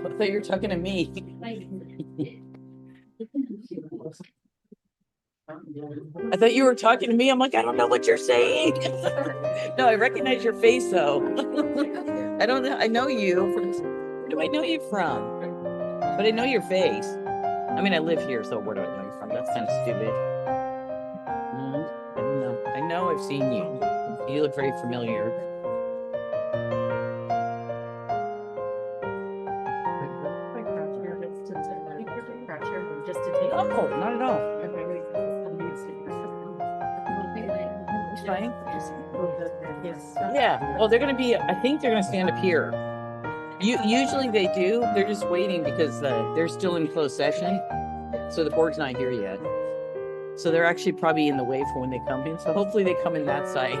I thought you were talking to me. I thought you were talking to me. I'm like, I don't know what you're saying. No, I recognize your face though. I don't know. I know you. Where do I know you from? But I know your face. I mean, I live here, so where do I know you from? That's kind of stupid. I don't know. I know I've seen you. You look very familiar. No, not at all. It's fine. Yeah. Well, they're going to be, I think they're going to stand up here. Usually they do. They're just waiting because they're still in closed session. So the board's not here yet. So they're actually probably in the way for when they come in. So hopefully they come in that side.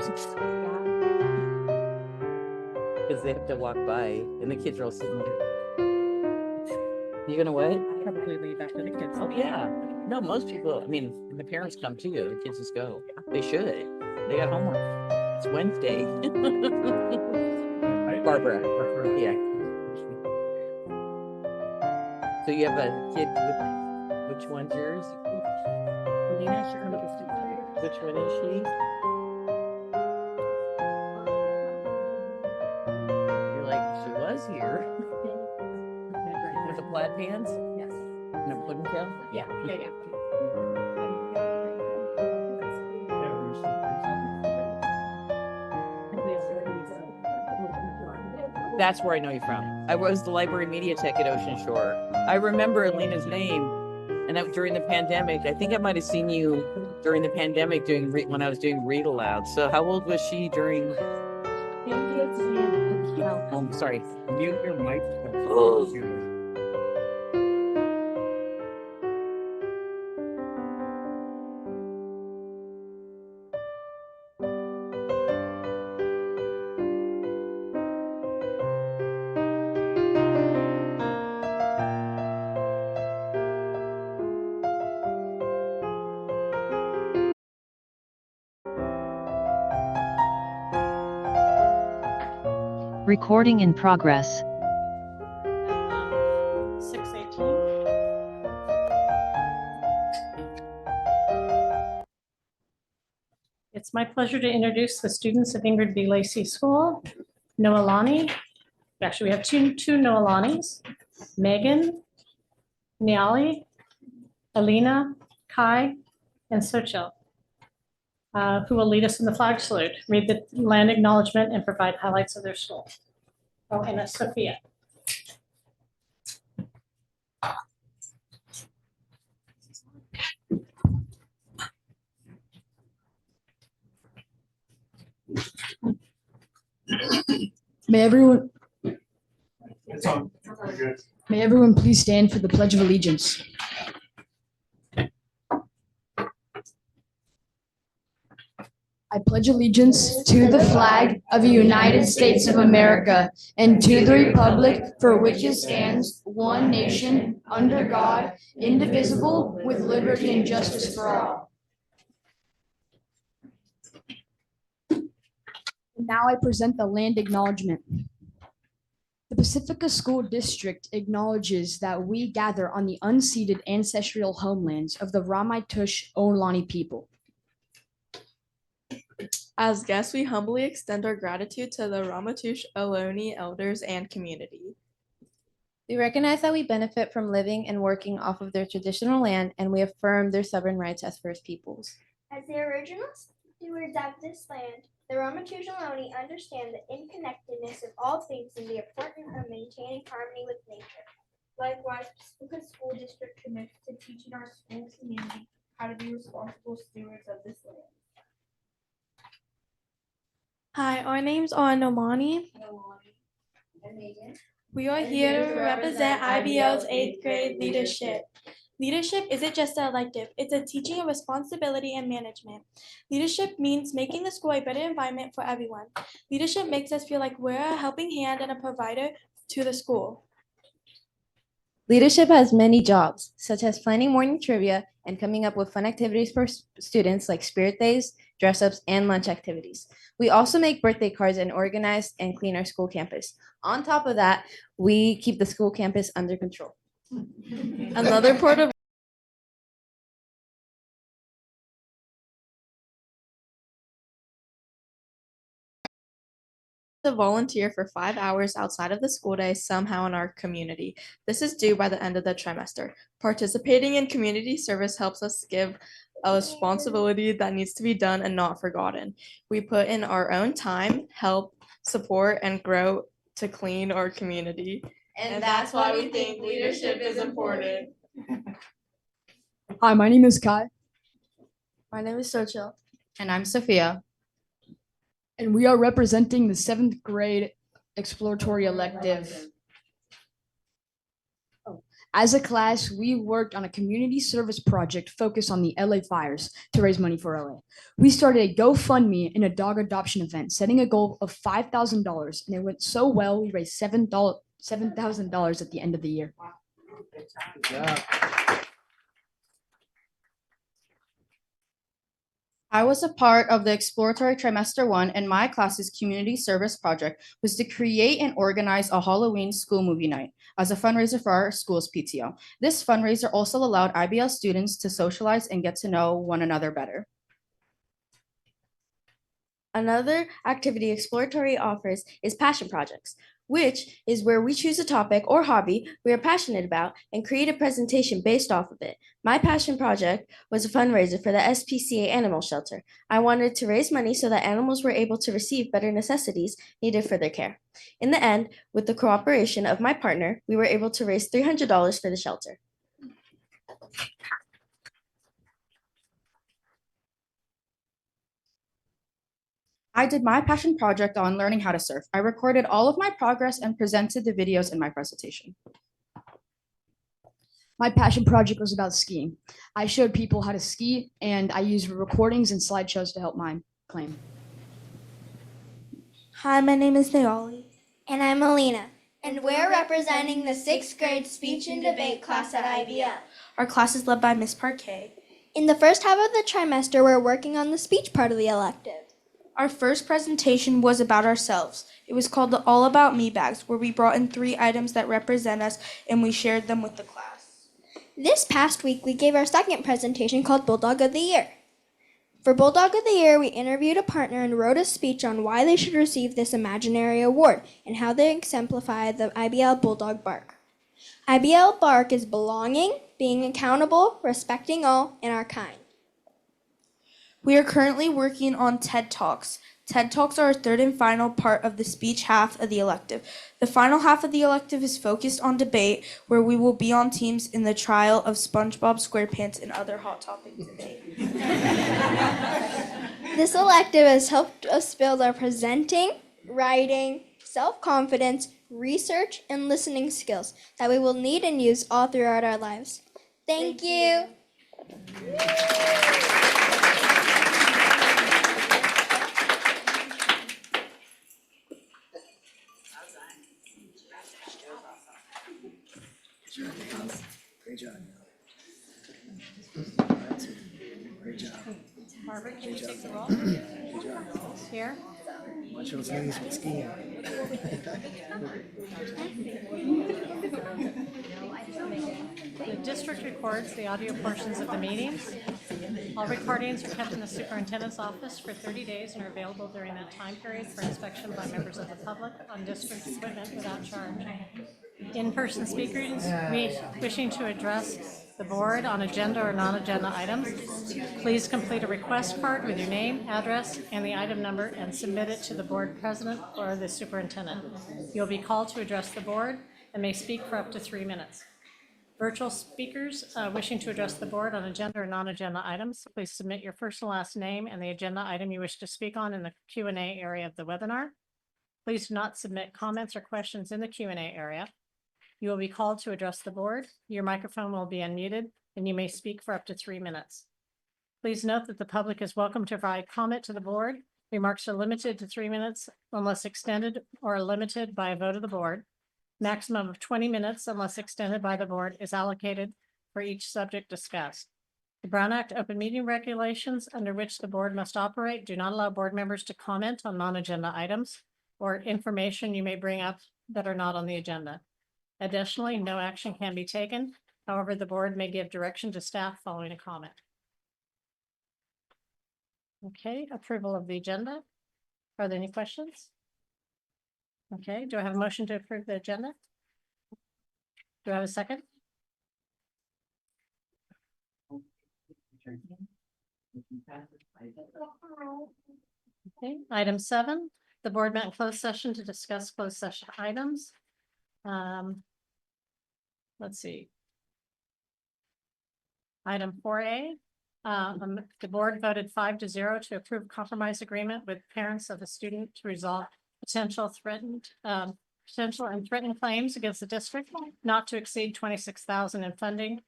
Because they have to walk by and the kids are all sitting there. You gonna what? Probably leave after the kids. Oh yeah. No, most people, I mean, the parents come too. The kids just go. They should. They got homework. It's Wednesday. Barbara. Yeah. So you have a kid with, which one's yours? Alina, she's one of the students. Which one is she? You're like, she was here. With the plaid pants? Yes. And a pudding tail? Yeah. That's where I know you from. I was the library media tech at Ocean Shore. I remember Alina's name, and during the pandemic, I think I might have seen you during the pandemic doing when I was doing Read Aloud. So how old was she during? Oh, I'm sorry. Mute your mic. Recording in progress. 6:18. It's my pleasure to introduce the students of Ingrid B. Lacey School. Noelani. Actually, we have two Noelanis. Megan, Niali, Alina, Kai, and Sochil, who will lead us in the flag salute, read the land acknowledgement, and provide highlights of their school. Oh, and Sophia. May everyone, It's on. We're good. may everyone please stand for the Pledge of Allegiance. I pledge allegiance to the flag of the United States of America and to the republic for which it stands, one nation, under God, indivisible, with liberty and justice for all. Now I present the land acknowledgement. The Pacifica School District acknowledges that we gather on the unceded ancestral homelands of the Ramaytush Ohlone people. As guests, we humbly extend our gratitude to the Ramaytush Ohlone elders and community. We recognize that we benefit from living and working off of their traditional land, and we affirm their sovereign rights as First Peoples. As the original stewards of this land, the Ramaytush Ohlone understand the interconnectedness of all things and the importance of maintaining harmony with nature. Likewise, Pacifica School District commits to teaching our school community how to be responsible stewards of this land. Hi, our names are Nomani. We are here to represent IBL's 8th grade leadership. Leadership isn't just an elective, it's a teaching of responsibility and management. Leadership means making the school a better environment for everyone. Leadership makes us feel like we're a helping hand and a provider to the school. Leadership has many jobs, such as planning morning trivia and coming up with fun activities for students like spirit days, dress ups, and lunch activities. We also make birthday cards and organize and clean our school campus. On top of that, we keep the school campus under control. Another part of to volunteer for 5 hours outside of the school day somehow in our community. This is due by the end of the trimester. Participating in community service helps us give a responsibility that needs to be done and not forgotten. We put in our own time, help, support, and grow to clean our community. And that's why we think leadership is important. Hi, my name is Kai, My name is Sochil. and I'm Sophia. and we are representing the seventh grade exploratory elective. As a class, we worked on a community service project focused on the LA fires to raise money for LA. We started a GoFundMe and a dog adoption event, setting a goal of $5,000, and it went so well, we raised $7,000 at the end of the year. I was a part of the exploratory trimester 1, and my class's community service project was to create and organize a Halloween school movie night as a fundraiser for our school's PTO. This fundraiser also allowed IBL students to socialize and get to know one another better. Another activity exploratory offers is passion projects, which is where we choose a topic or hobby we are passionate about and create a presentation based off of it. My passion project was a fundraiser for the SPCA animal shelter. I wanted to raise money so that animals were able to receive better necessities needed for their care. In the end, with the cooperation of my partner, we were able to raise $300 for the shelter. I did my passion project on learning how to surf. I recorded all of my progress and presented the videos in my presentation. My passion project was about skiing. I showed people how to ski, and I used recordings and slideshows to help my claim. Hi, my name is Naoli. And I'm Alina, and we're representing the sixth grade speech and debate class at IBL. Our class is led by Miss Parquet. In the first half of the trimester, we're working on the speech part of the elective. Our first presentation was about ourselves. It was called the All About Me bags, where we brought in 3 items that represent us and we shared them with the class. This past week, we gave our second presentation called Bulldog of the Year. For Bulldog of the Year, we interviewed a partner and wrote a speech on why they should receive this imaginary award and how they exemplify the IBL Bulldog bark. IBL bark is belonging, being accountable, respecting all, and our kind. We are currently working on TED Talks. TED Talks are our third and final part of the speech half of the elective. The final half of the elective is focused on debate, where we will be on teams in the trial of SpongeBob SquarePants and other hot topic debate. This elective has helped us build our presenting, writing, self-confidence, research, and listening skills that we will need and use all throughout our lives. Thank you. Great job. Great job. Margaret, can you take the roll? Good job. Here. Watch those knees with skiing. The district records the audio portions of the meetings. All recordings are kept in the superintendent's office for 30 days and are available during that time period for inspection by members of the public on district equipment without charge. In-person speakers wishing to address the board on agenda or non-agenda items, please complete a request card with your name, address, and the item number and submit it to the board president or the superintendent. You'll be called to address the board and may speak for up to 3 minutes. Virtual speakers wishing to address the board on agenda or non-agenda items, please submit your first and last name and the agenda item you wish to speak on in the Q&A area of the webinar. Please do not submit comments or questions in the Q&A area. You will be called to address the board. Your microphone will be unmuted and you may speak for up to 3 minutes. Please note that the public is welcome to provide comment to the board. Remarks are limited to 3 minutes unless extended or limited by a vote of the board. Maximum of 20 minutes unless extended by the board is allocated for each subject discussed. The Brown Act open meeting regulations under which the board must operate do not allow board members to comment on non-agenda items or information you may bring up that are not on the agenda. Additionally, no action can be taken. However, the board may give direction to staff following a comment. Okay, approval of the agenda. Are there any questions? Okay, do I have a motion to approve the agenda? Do I have a second? Okay, item 7, the board met in closed session to discuss closed session items. Let's see. Item 4A, the board voted 5-0 to approve compromise agreement with parents of a student to resolve potential and threatened claims against the district not to exceed $26,000 in funding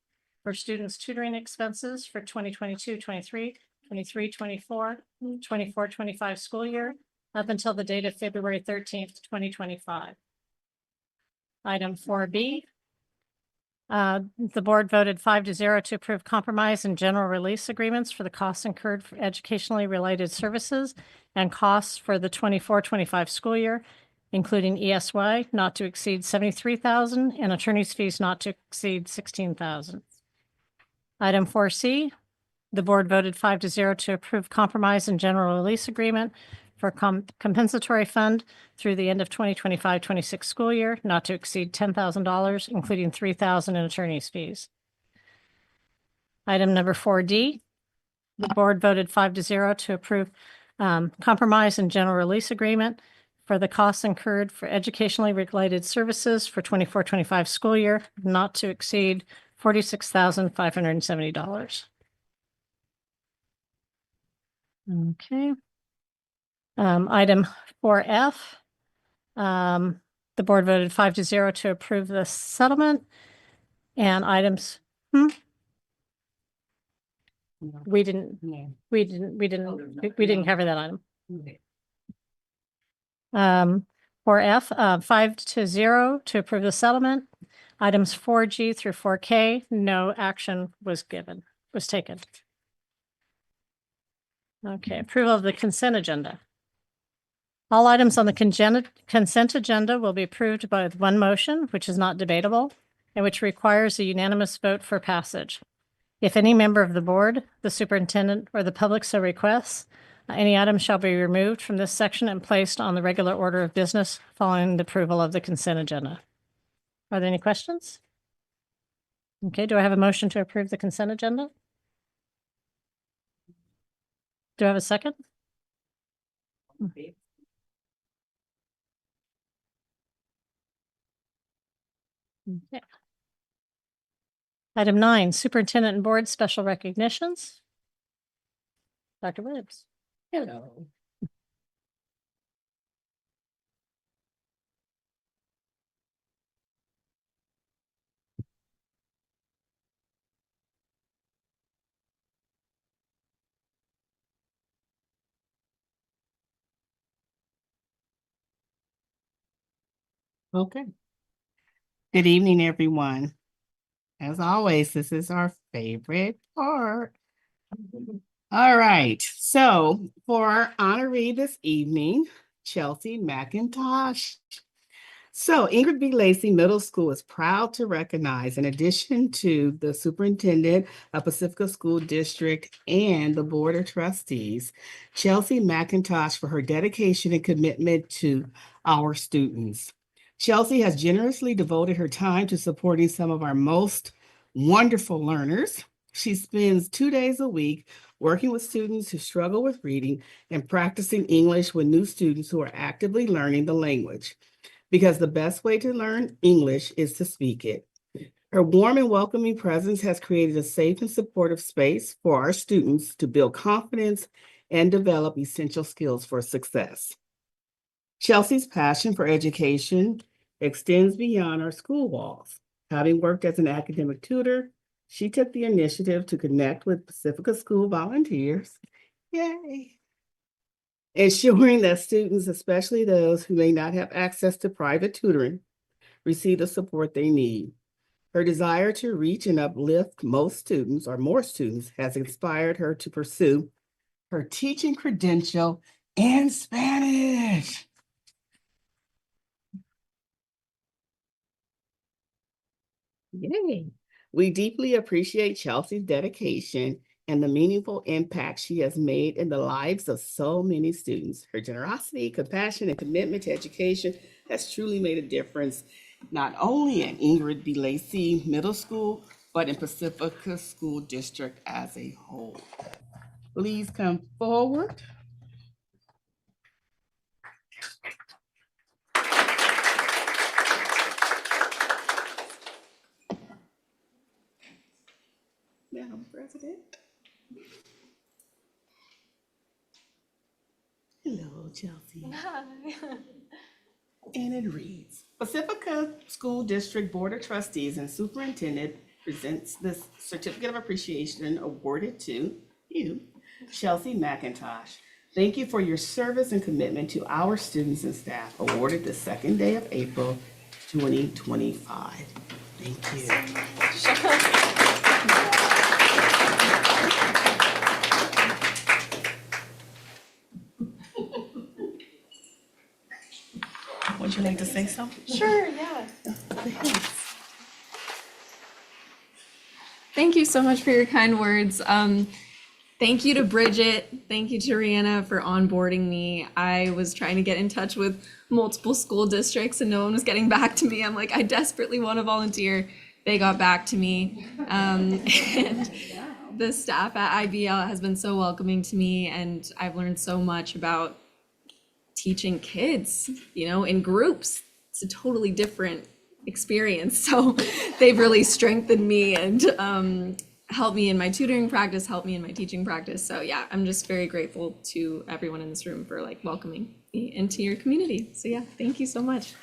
for students' tutoring expenses for 2022-23, 23-24, 24-25 school year up until the date of February 13th, 2025. Item 4B, the board voted 5-0 to approve compromise and general release agreements for the costs incurred for educationally related services and costs for the 24-25 school year, including ESY not to exceed $73,000 and attorney's fees not to exceed $16,000. Item 4C, the board voted 5-0 to approve compromise and general release agreement for compensatory fund through the end of 2025-26 school year, not to exceed $10,000, including $3,000 in attorney's fees. Item number 4D, the board voted 5-0 to approve compromise and general release agreement for the costs incurred for educationally related services for 24-25 school year, not to exceed $46,570. Okay. Item 4F, the board voted 5-0 to approve the settlement and items. We didn't cover that item. 4F, 5-0 to approve the settlement. Items 4G through 4K, no action was taken. Okay, approval of the consent agenda. All items on the consent agenda will be approved by one motion, which is not debatable, and which requires a unanimous vote for passage. If any member of the board, the superintendent, or the public so requests, any item shall be removed from this section and placed on the regular order of business following the approval of the consent agenda. Are there any questions? Okay, do I have a motion to approve the consent agenda? Do I have a second? Okay. Item 9, superintendent and board special recognitions. Dr. Williams. Hello. Okay. Good evening, everyone. As always, this is our favorite part. All right. So for our honoree this evening, Chelsea McIntosh. So Ingrid B. Lacey Middle School is proud to recognize, in addition to the superintendent of Pacifica School District and the Board of Trustees, Chelsea McIntosh for her dedication and commitment to our students. Chelsea has generously devoted her time to supporting some of our most wonderful learners. She spends 2 days a week working with students who struggle with reading and practicing English with new students who are actively learning the language, because the best way to learn English is to speak it. Her warm and welcoming presence has created a safe and supportive space for our students to build confidence and develop essential skills for success. Chelsea's passion for education extends beyond our school walls. Having worked as an academic tutor, she took the initiative to connect with Pacifica School volunteers, yay, ensuring that students, especially those who may not have access to private tutoring, receive the support they need. Her desire to reach and uplift most students or more students has inspired her to pursue her teaching credential in Spanish. Yay. We deeply appreciate Chelsea's dedication and the meaningful impact she has made in the lives of so many students. Her generosity, compassion, and commitment to education has truly made a difference, not only at Ingrid B. Lacey Middle School, but in Pacifica School District as a whole. Please come forward. Madam President. Hello, Chelsea. And it reads, Pacifica School District Board of Trustees and Superintendent presents this certificate of appreciation awarded to you, Chelsea McIntosh. Thank you for your service and commitment to our students and staff, awarded the second day of April 2025. Thank you. Would you like to say something? Sure, yeah. Thank you so much for your kind words. Thank you to Bridget. Thank you to Rihanna for onboarding me. I was trying to get in touch with multiple school districts and no one was getting back to me. I'm like, I desperately want to volunteer. They got back to me. And the staff at IBL has been so welcoming to me, and I've learned so much about teaching kids, in groups. It's a totally different experience. So they've really strengthened me and helped me in my tutoring practice, helped me in my teaching practice. So yeah, I'm just very grateful to everyone in this room for welcoming me into your community. So yeah, thank you so much.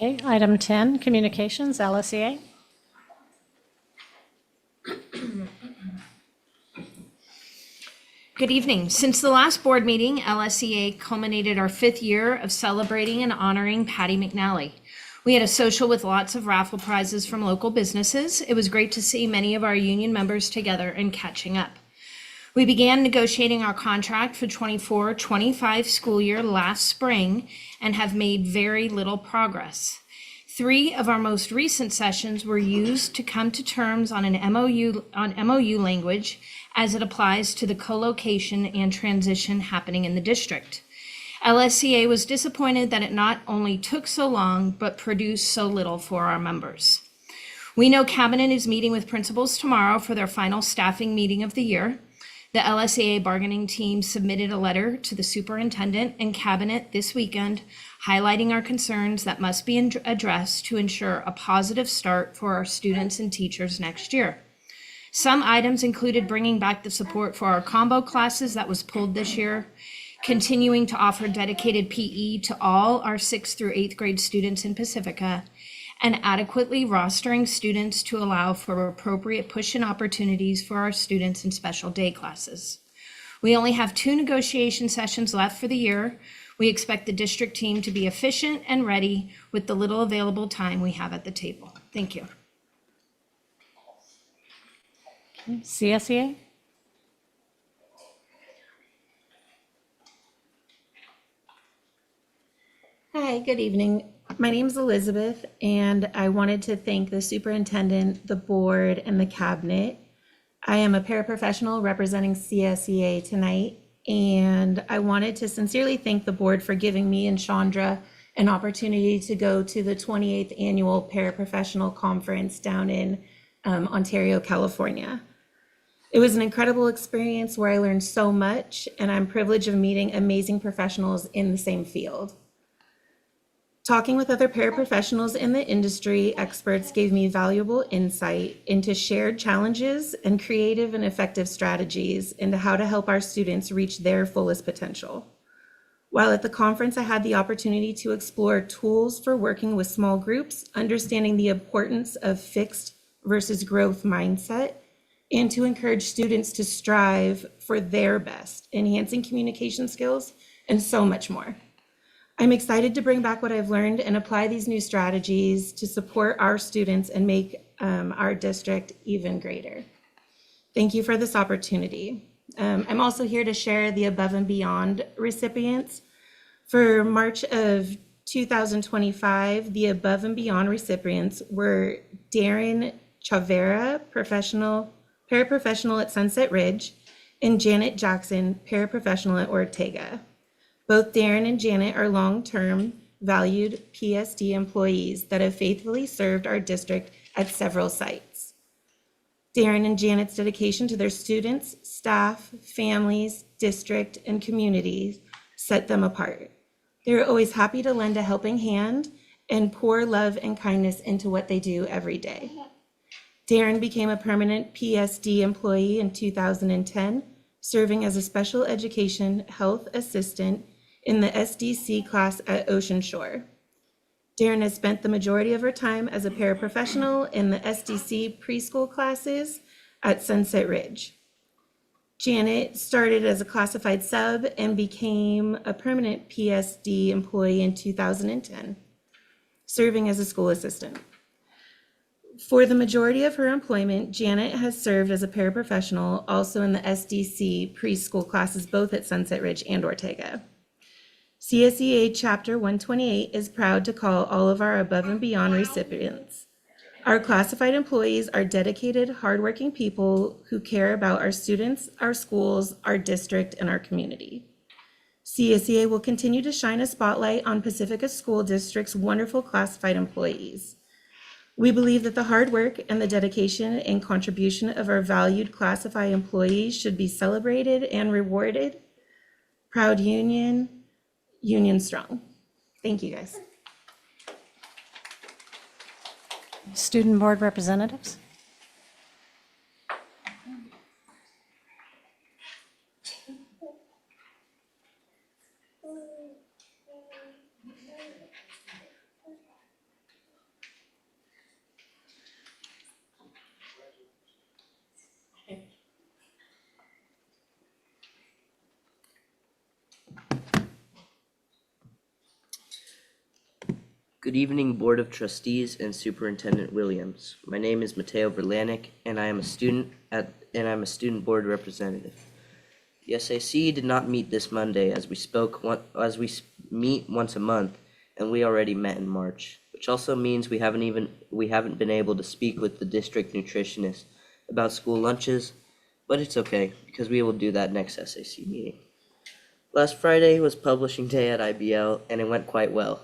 Okay, item 10, communications, LSEA. Good evening. Since the last board meeting, LSEA culminated our 5th year of celebrating and honoring Patty McNally. We had a social with lots of raffle prizes from local businesses. It was great to see many of our union members together and catching up. We began negotiating our contract for 24-25 school year last spring and have made very little progress. 3 of our most recent sessions were used to come to terms on an MOU language as it applies to the co-location and transition happening in the district. LSCA was disappointed that it not only took so long, but produced so little for our members. We know Cabinet is meeting with principals tomorrow for their final staffing meeting of the year. The LSAA bargaining team submitted a letter to the superintendent and Cabinet this weekend, highlighting our concerns that must be addressed to ensure a positive start for our students and teachers next year. Some items included bringing back the support for our combo classes that was pulled this year, continuing to offer dedicated PE to all our 6th through 8th grade students in Pacifica, and adequately rostering students to allow for appropriate push-in opportunities for our students in special day classes. We only have 2 negotiation sessions left for the year. We expect the district team to be efficient and ready with the little available time we have at the table. Thank you. CSEA. Hi, good evening. My name is Elizabeth, and I wanted to thank the superintendent, the board, and the cabinet. I am a paraprofessional representing CSEA tonight, and I wanted to sincerely thank the board for giving me and Chandra an opportunity to go to the 28th annual paraprofessional conference down in Ontario, California. It was an incredible experience where I learned so much, and I'm privileged of meeting amazing professionals in the same field. Talking with other paraprofessionals in the industry, experts gave me valuable insight into shared challenges and creative and effective strategies into how to help our students reach their fullest potential. While at the conference, I had the opportunity to explore tools for working with small groups, understanding the importance of fixed versus growth mindset, and to encourage students to strive for their best, enhancing communication skills, and so much more. I'm excited to bring back what I've learned and apply these new strategies to support our students and make our district even greater. Thank you for this opportunity. I'm also here to share the Above and Beyond recipients. For March of 2025, the Above and Beyond recipients were Darren Chavera, paraprofessional at Sunset Ridge, and Janet Jackson, paraprofessional at Ortega. Both Darren and Janet are long-term valued PSD employees that have faithfully served our district at several sites. Darren and Janet's dedication to their students, staff, families, district, and communities set them apart. They're always happy to lend a helping hand and pour love and kindness into what they do every day. Darren became a permanent PSD employee in 2010, serving as a special education health assistant in the SDC class at Ocean Shore. Darren has spent the majority of her time as a paraprofessional in the SDC preschool classes at Sunset Ridge. Janet started as a classified sub and became a permanent PSD employee in 2010, serving as a school assistant. For the majority of her employment, Janet has served as a paraprofessional also in the SDC preschool classes, both at Sunset Ridge and Ortega. CSEA Chapter 128 is proud to call all of our Above and Beyond recipients. Our classified employees are dedicated, hardworking people who care about our students, our schools, our district, and our community. CSEA will continue to shine a spotlight on Pacifica School District's wonderful classified employees. We believe that the hard work and the dedication and contribution of our valued classified employees should be celebrated and rewarded. Proud union, union strong. Thank you, guys. Student board representatives. Good evening, Board of Trustees and Superintendent Williams. My name is Mateo Verlanik, and I am a student board representative. The SAC did not meet this Monday as we meet once a month, and we already met in March, which also means we haven't been able to speak with the district nutritionist about school lunches, but it's okay because we will do that next SAC meeting. Last Friday was publishing day at IBL, and it went quite well.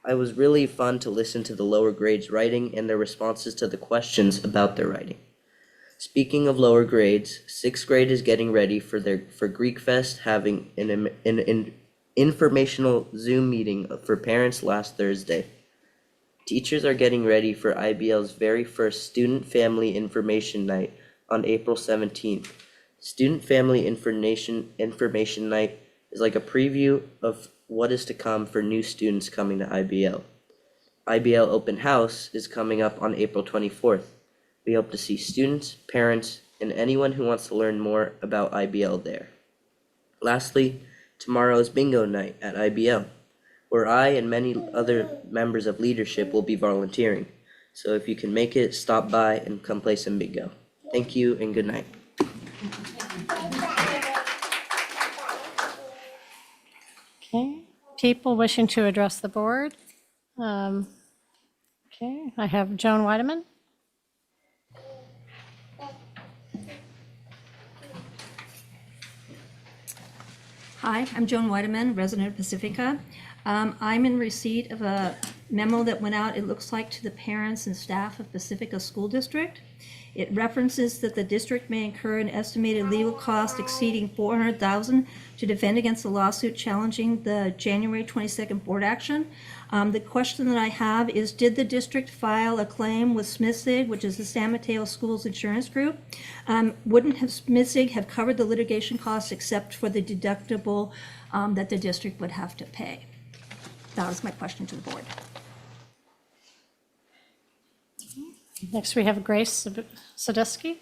It was really fun to listen to the lower grades writing and their responses to the questions about their writing. Speaking of lower grades, 6th grade is getting ready for Greek Fest, having an informational Zoom meeting for parents last Thursday. Teachers are getting ready for IBL's very first Student Family Information Night on April 17th. Student Family Information Night is like a preview of what is to come for new students coming to IBL. IBL Open House is coming up on April 24th. We hope to see students, parents, and anyone who wants to learn more about IBL there. Lastly, tomorrow is bingo night at IBL, where I and many other members of leadership will be volunteering. So if you can make it, stop by and come play some bingo. Thank you and good night. Okay, people wishing to address the board. Okay, I have Joan Weideman. Hi, I'm Joan Weideman, resident of Pacifica. I'm in receipt of a memo that went out, it looks like, to the parents and staff of Pacifica School District. It references that the district may incur an estimated legal cost exceeding $400,000 to defend against the lawsuit challenging the January 22nd board action. The question that I have is, did the district file a claim with Smithsig, which is the San Mateo Schools Insurance Group? Wouldn't have Smithsig have covered the litigation costs except for the deductible that the district would have to pay? That was my question to the board. Next, we have Grace Sadusky.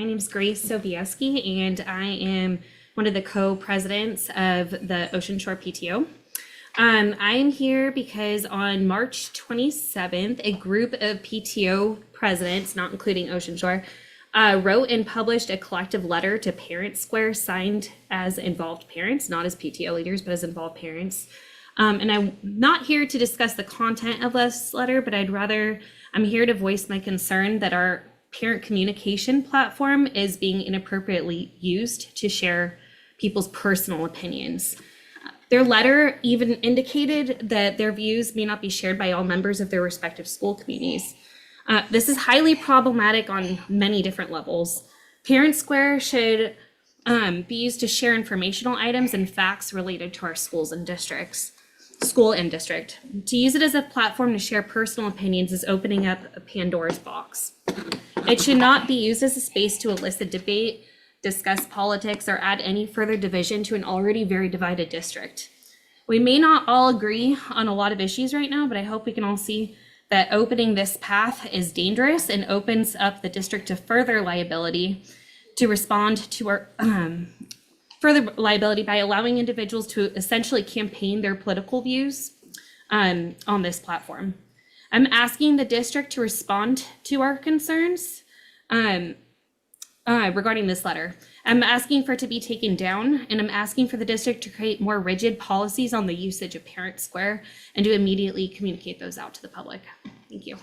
My name's Grace Sobieski, and I am one of the co-presidents of the Ocean Shore PTO. I am here because on March 27th, a group of PTO presidents, not including Ocean Shore, wrote and published a collective letter to Parent Square signed as involved parents, not as PTO leaders, but as involved parents. And I'm not here to discuss the content of this letter, but I'm here to voice my concern that our parent communication platform is being inappropriately used to share people's personal opinions. Their letter even indicated that their views may not be shared by all members of their respective school communities. This is highly problematic on many different levels. Parent Square should be used to share informational items and facts related to our schools and districts. School and district. To use it as a platform to share personal opinions is opening up a Pandora's box. It should not be used as a space to elicit debate, discuss politics, or add any further division to an already very divided district. We may not all agree on a lot of issues right now, but I hope we can all see that opening this path is dangerous and opens up the district to further liability to respond to our further liability by allowing individuals to essentially campaign their political views on this platform. I'm asking the district to respond to our concerns regarding this letter. I'm asking for it to be taken down, and I'm asking for the district to create more rigid policies on the usage of Parent Square and to immediately communicate those out to the public. Thank you.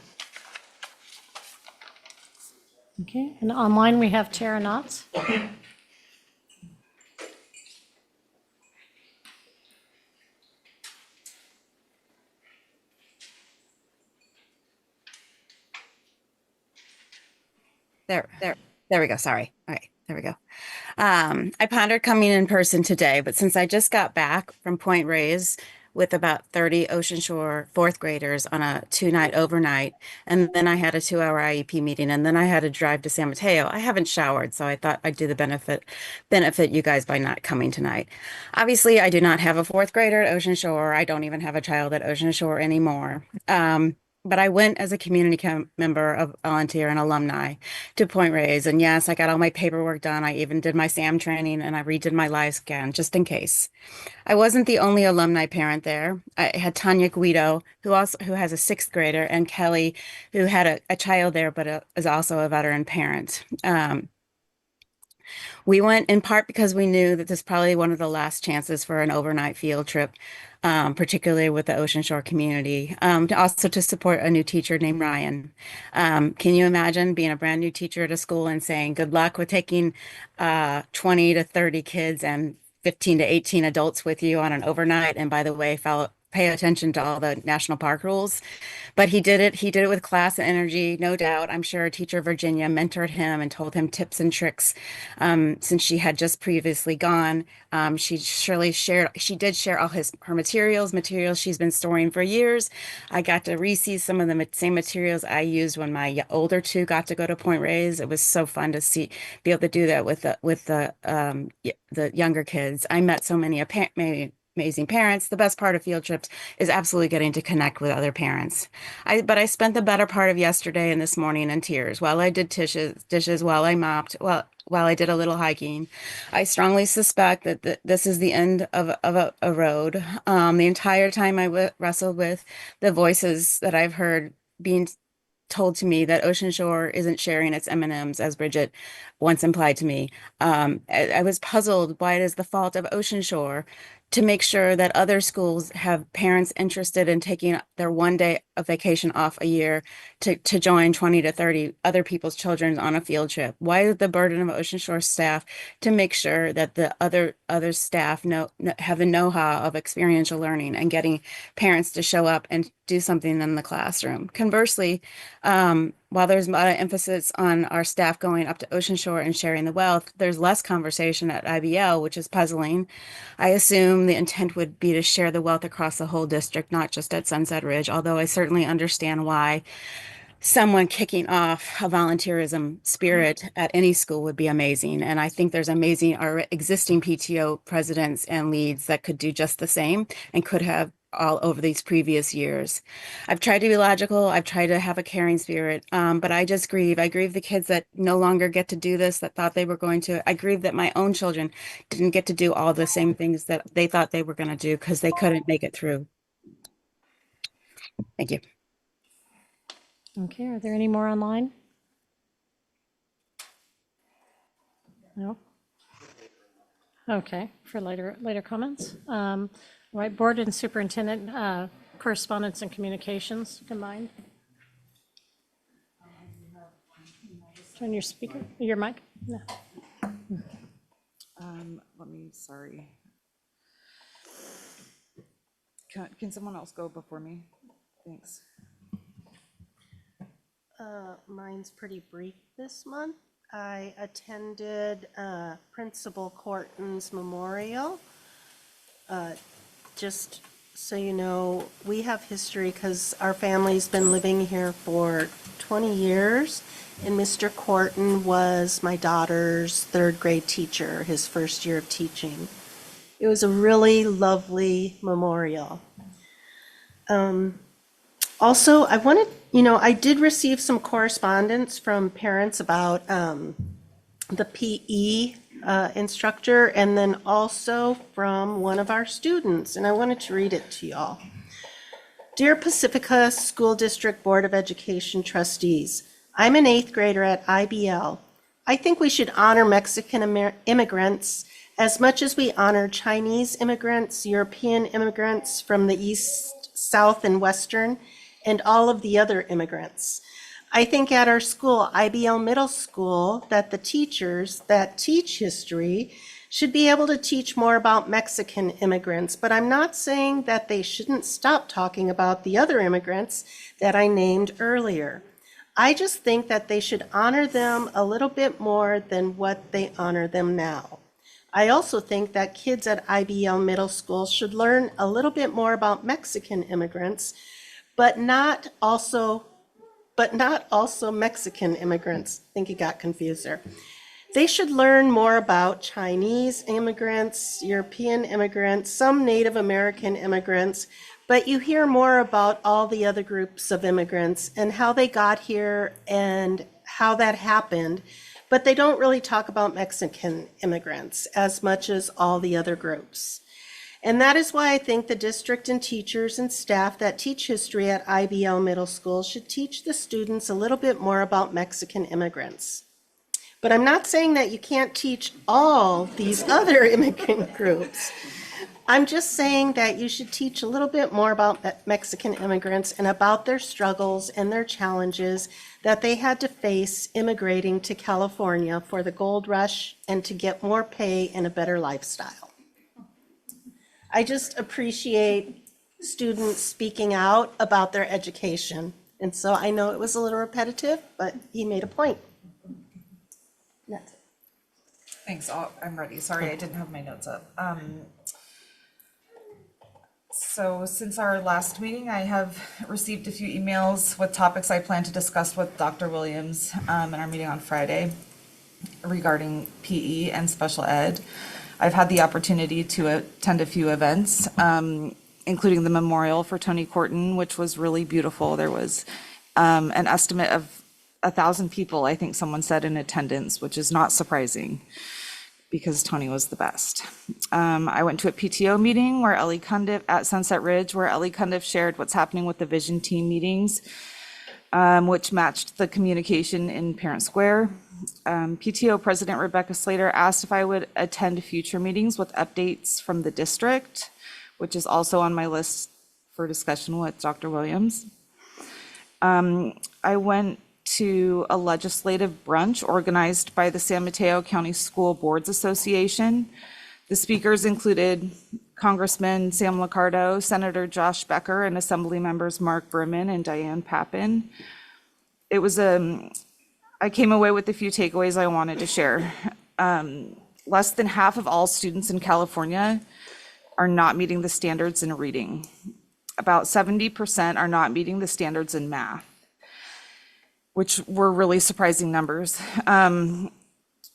Okay, and online we have Tara Knotts. There we go. Sorry. All right, there we go. I pondered coming in person today, but since I just got back from Point Reyes with about 30 Ocean Shore fourth graders on a 2-night overnight, and then I had a 2-hour IEP meeting, and then I had to drive to San Mateo, I haven't showered, so I thought I'd do the benefit you guys by not coming tonight. Obviously, I do not have a fourth grader at Ocean Shore. I don't even have a child at Ocean Shore anymore. But I went as a community member, of volunteer and alumni to Point Reyes. And yes, I got all my paperwork done. I even did my SAM training and I redid my live scan just in case. I wasn't the only alumni parent there. I had Tanya Guido, who has a 6th grader, and Kelly, who had a child there, but is also a veteran parent. We went in part because we knew that this is probably one of the last chances for an overnight field trip, particularly with the Ocean Shore community, also to support a new teacher named Ryan. Can you imagine being a brand new teacher at a school and saying, good luck with taking 20 to 30 kids and 15 to 18 adults with you on an overnight? And by the way, pay attention to all the national park rules. But he did it with class and energy, no doubt. I'm sure teacher Virginia mentored him and told him tips and tricks. Since she had just previously gone, she did share all her materials she's been storing for years. I got to re-see some of the same materials I used when my older 2 got to go to Point Reyes. It was so fun to be able to do that with the younger kids. I met so many amazing parents. The best part of field trips is absolutely getting to connect with other parents. But I spent the better part of yesterday and this morning in tears while I did dishes, while I mopped, while I did a little hiking. I strongly suspect that this is the end of a road. The entire time I wrestled with the voices that I've heard being told to me that Ocean Shore isn't sharing its M&Ms, as Bridget once implied to me. I was puzzled why it is the fault of Ocean Shore to make sure that other schools have parents interested in taking their 1 day of vacation off a year to join 20 to 30 other people's children on a field trip. Why is the burden of Ocean Shore staff to make sure that the other staff have the know-how of experiential learning and getting parents to show up and do something in the classroom? Conversely, while there's a lot of emphasis on our staff going up to Ocean Shore and sharing the wealth, there's less conversation at IBL, which is puzzling. I assume the intent would be to share the wealth across the whole district, not just at Sunset Ridge, although I certainly understand why someone kicking off a volunteerism spirit at any school would be amazing. And I think there's our existing PTO presidents and leads that could do just the same and could have all over these previous years. I've tried to be logical. I've tried to have a caring spirit, but I just grieve. I grieve the kids that no longer get to do this, that thought they were going to. I grieve that my own children didn't get to do all the same things that they thought they were going to do because they couldn't make it through. Thank you. Okay, are there any more online? No? Okay, for later comments. Right, board and superintendent correspondence and communications combined. Turn your speaker, your mic. No. Sorry. Can someone else go before me? Thanks. Mine's pretty brief this month. I attended Principal Corton's memorial. Just so you know, we have history because our family's been living here for 20 years, and Mr. Corton was my daughter's third grade teacher, his first year of teaching. It was a really lovely memorial. Also, I did receive some correspondence from parents about the PE instructor, and then also from one of our students, and I wanted to read it to y'all. Dear Pacifica School District Board of Education trustees, I'm an 8th grader at IBL. I think we should honor Mexican immigrants as much as we honor Chinese immigrants, European immigrants from the East, South, and Western, and all of the other immigrants. I think at our school, IBL Middle School, that the teachers that teach history should be able to teach more about Mexican immigrants, but I'm not saying that they shouldn't stop talking about the other immigrants that I named earlier. I just think that they should honor them a little bit more than what they honor them now. I also think that kids at IBL Middle School should learn a little bit more about Mexican immigrants, but not also Mexican immigrants. I think you got confused there. They should learn more about Chinese immigrants, European immigrants, some Native American immigrants, but you hear more about all the other groups of immigrants and how they got here and how that happened, but they don't really talk about Mexican immigrants as much as all the other groups. And that is why I think the district and teachers and staff that teach history at IBL Middle School should teach the students a little bit more about Mexican immigrants. But I'm not saying that you can't teach all these other immigrant groups. I'm just saying that you should teach a little bit more about Mexican immigrants and about their struggles and their challenges that they had to face immigrating to California for the gold rush and to get more pay and a better lifestyle. I just appreciate students speaking out about their education. And so I know it was a little repetitive, but he made a point. That's it. Thanks. I'm ready. Sorry, I didn't have my notes up. So since our last meeting, I have received a few emails with topics I plan to discuss with Dr. Williams in our meeting on Friday regarding PE and special ed. I've had the opportunity to attend a few events, including the memorial for Tony Corton, which was really beautiful. There was an estimate of 1,000 people, I think someone said, in attendance, which is not surprising because Tony was the best. I went to a PTO meeting where Ellie Cundiff at Sunset Ridge, where Ellie Cundiff shared what's happening with the vision team meetings, which matched the communication in Parent Square. PTO President Rebecca Slater asked if I would attend future meetings with updates from the district, which is also on my list for discussion with Dr. Williams. I went to a legislative brunch organized by the San Mateo County School Boards Association. The speakers included Congressman Sam Liccardo, Senator Josh Becker, and Assembly members Mark Berman and Diane Pappin. It was I came away with a few takeaways I wanted to share. Less than half of all students in California are not meeting the standards in reading. About 70% are not meeting the standards in math, which were really surprising numbers.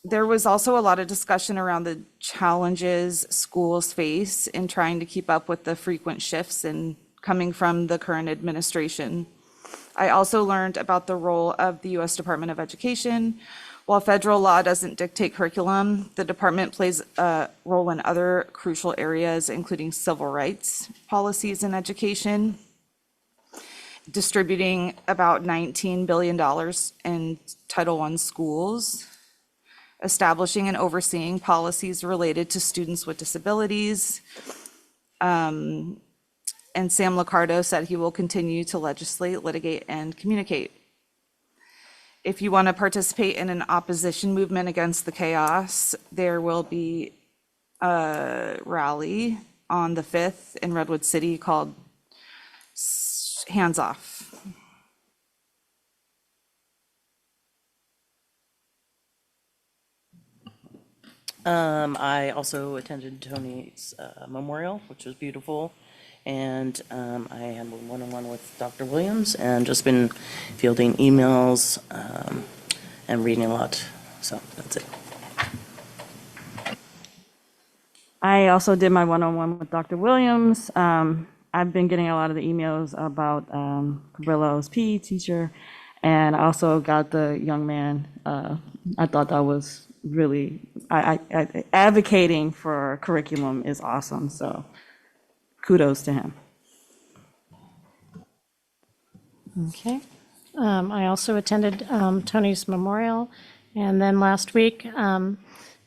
There was also a lot of discussion around the challenges schools face in trying to keep up with the frequent shifts and coming from the current administration. I also learned about the role of the U.S. Department of Education. While federal law doesn't dictate curriculum, the department plays a role in other crucial areas, including civil rights policies in education, distributing about $19 billion in Title I schools, establishing and overseeing policies related to students with disabilities. And Sam Liccardo said he will continue to legislate, litigate, and communicate. If you want to participate in an opposition movement against the chaos, there will be a rally on the 5th in Redwood City called Hands Off. I also attended Tony's memorial, which was beautiful. And I had a one-on-one with Dr. Williams and just been fielding emails and reading a lot. So that's it. I also did my one-on-one with Dr. Williams. I've been getting a lot of the emails about Cabrillo's PE teacher, and I also got the young man. I thought that was really, advocating for curriculum is awesome, so kudos to him. Okay. I also attended Tony's memorial, and then last week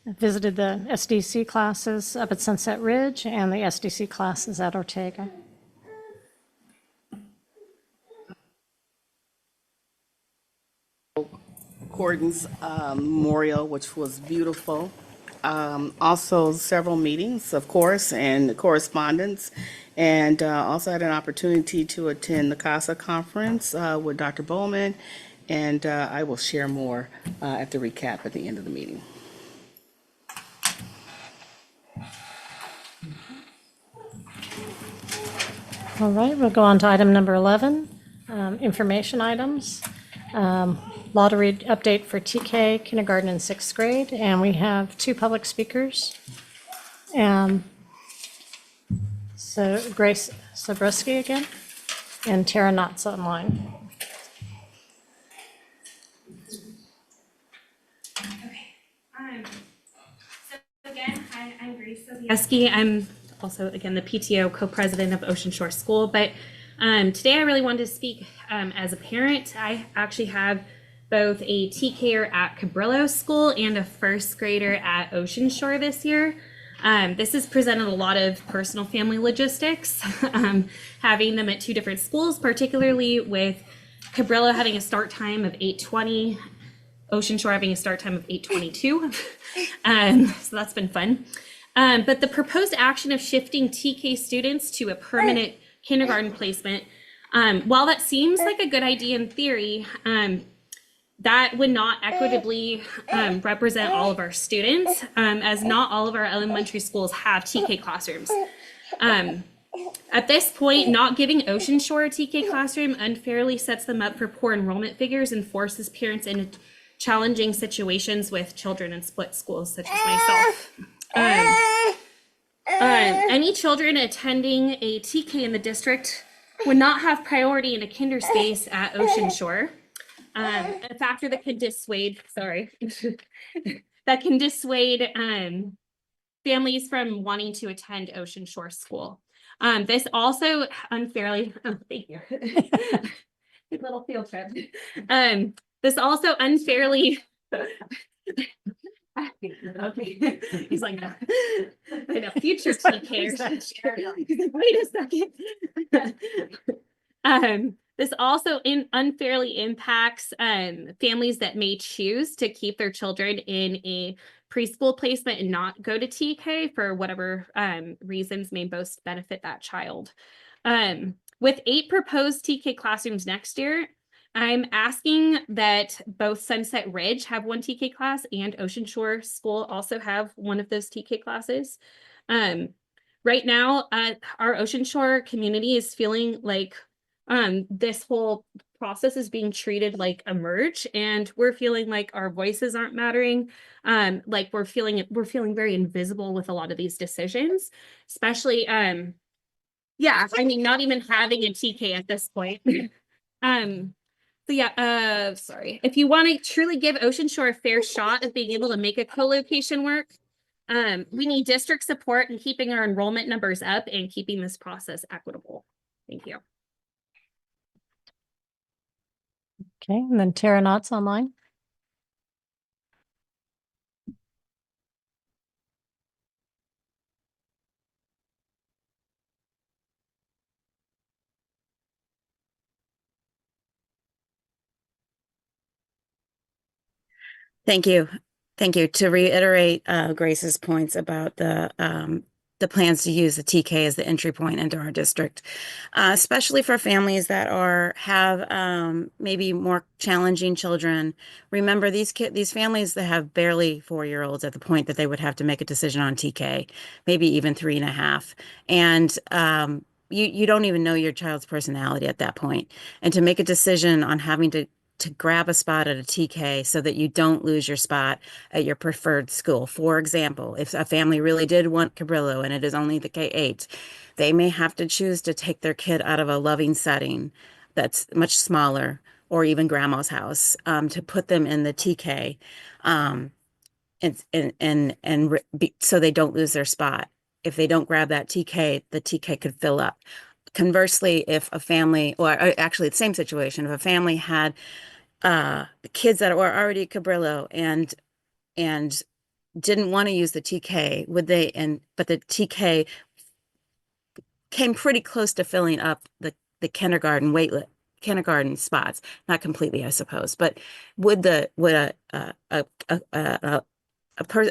visited the SDC classes up at Sunset Ridge and the SDC classes at Ortega. Gordon's memorial, which was beautiful. Also several meetings, of course, and correspondence, and also had an opportunity to attend the CASA conference with Dr. Bowman, and I will share more at the recap at the end of the meeting. All right, we'll go on to item number 11, information items. Lottery update for TK, kindergarten and sixth grade, and we have two public speakers. So Grace Zabriskie again, and Tara Knott's online. So again, hi, I'm Grace Zabriskie. I'm also, again, the PTO co-president of Ocean Shore School, but today I really wanted to speak as a parent. I actually have both a TKer at Cabrillo School and a first grader at Ocean Shore this year. This has presented a lot of personal family logistics, having them at two different schools, particularly with Cabrillo having a start time of 8:20, Ocean Shore having a start time of 8:22. So that's been fun. But the proposed action of shifting TK students to a permanent kindergarten placement, while that seems like a good idea in theory, that would not equitably represent all of our students, as not all of our elementary schools have TK classrooms. At this point, not giving Ocean Shore a TK classroom unfairly sets them up for poor enrollment figures and forces parents into challenging situations with children in split schools, such as myself. Any children attending a TK in the district would not have priority in a kinder space at Ocean Shore. A factor that can dissuade, that can dissuade families from wanting to attend Ocean Shore School. This also unfairly, thank you, good little field trip. This also unfairly, okay, he's like, no, I know, future TKers. Wait a second. This also unfairly impacts families that may choose to keep their children in a preschool placement and not go to TK for whatever reasons may most benefit that child. With 8 proposed TK classrooms next year, I'm asking that both Sunset Ridge have one TK class and Ocean Shore School also have one of those TK classes. Right now, our Ocean Shore community is feeling like this whole process is being treated like a merge, and we're feeling like our voices aren't mattering. Like we're feeling very invisible with a lot of these decisions, especially yeah, I mean, not even having a TK at this point. So yeah, sorry. If you want to truly give Ocean Shore a fair shot of being able to make a co-location work, we need district support in keeping our enrollment numbers up and keeping this process equitable. Thank you. Okay, and then Tara Knott's online. Thank you. Thank you. To reiterate Grace's points about the plans to use the TK as the entry point into our district, especially for families that have maybe more challenging children. Remember, these families that have barely 4-year-olds at the point that they would have to make a decision on TK, maybe even 3.5, and you don't even know your child's personality at that point, and to make a decision on having to grab a spot at a TK so that you don't lose your spot at your preferred school. For example, if a family really did want Cabrillo and it is only the K-8, they may have to choose to take their kid out of a loving setting that's much smaller, or even grandma's house, to put them in the TK, so they don't lose their spot. If they don't grab that TK, the TK could fill up. Conversely, if a family, or actually the same situation, if a family had kids that were already Cabrillo and didn't want to use the TK, but the TK came pretty close to filling up the kindergarten spots, not completely, I suppose, but would a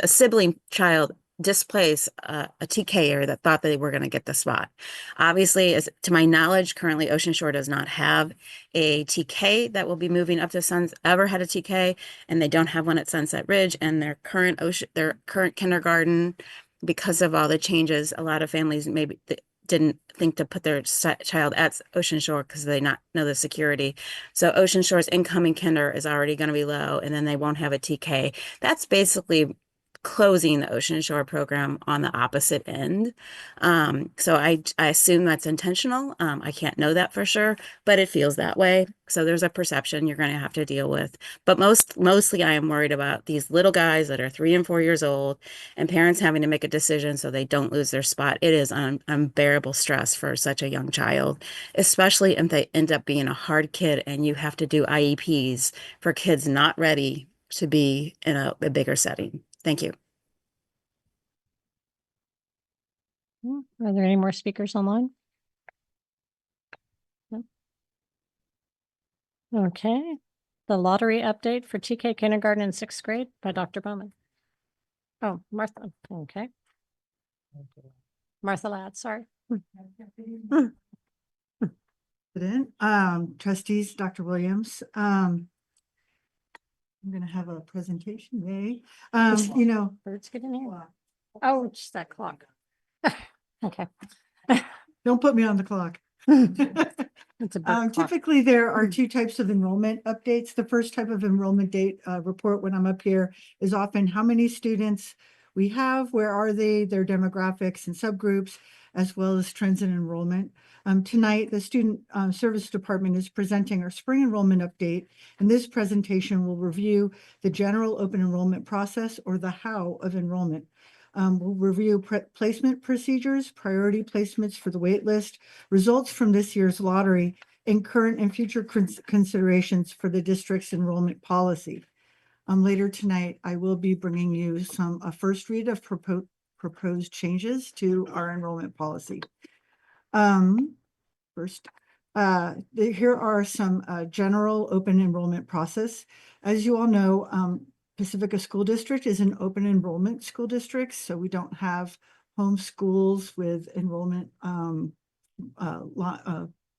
sibling child displace a TKer that thought they were going to get the spot? Obviously, as to my knowledge, currently Ocean Shore does not have a TK that will be moving up to ever had a TK, and they don't have one at Sunset Ridge, and their current kindergarten, because of all the changes, a lot of families maybe didn't think to put their child at Ocean Shore because they not know the security. So Ocean Shore's incoming kinder is already going to be low, and then they won't have a TK. That's basically closing the Ocean Shore program on the opposite end. So I assume that's intentional. I can't know that for sure, but it feels that way. So there's a perception you're going to have to deal with. But mostly I am worried about these little guys that are 3 and 4 years old, and parents having to make a decision so they don't lose their spot. It is unbearable stress for such a young child, especially if they end up being a hard kid and you have to do IEPs for kids not ready to be in a bigger setting. Thank you. Are there any more speakers online? No. Okay. The lottery update for TK kindergarten and 6th grade by Dr. Bowman. Oh, Martha. Okay. Martha Ladd, sorry. President, trustees, Dr. Williams. I'm going to have a presentation today. Birds get in here. Oh, it's that clock. Okay. Don't put me on the clock. It's a bird clock. Typically, there are 2 types of enrollment updates. The first type of enrollment date report when I'm up here is often how many students we have, where are they, their demographics and subgroups, as well as trends in enrollment. Tonight, the Student Service Department is presenting our spring enrollment update, and this presentation will review the general open enrollment process, or the how of enrollment. We'll review placement procedures, priority placements for the wait list, results from this year's lottery, and current and future considerations for the district's enrollment policy. Later tonight, I will be bringing you a first read of proposed changes to our enrollment policy. First, here are some general open enrollment process. As you all know, Pacifica School District is an open enrollment school district, so we don't have home schools with enrollment, home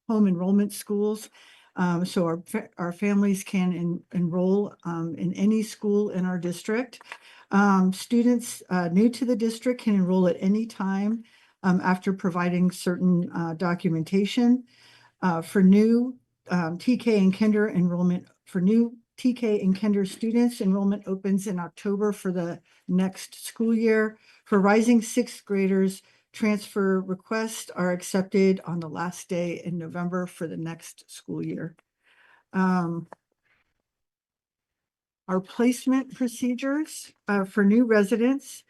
enrollment schools. So our families can enroll in any school in our district. Students new to the district can enroll at any time after providing certain documentation. For new TK and kinder enrollment, for new TK and kinder students, enrollment opens in October for the next school year. For rising sixth graders, transfer requests are accepted on the last day in November for the next school year. Our placement procedures for new residents.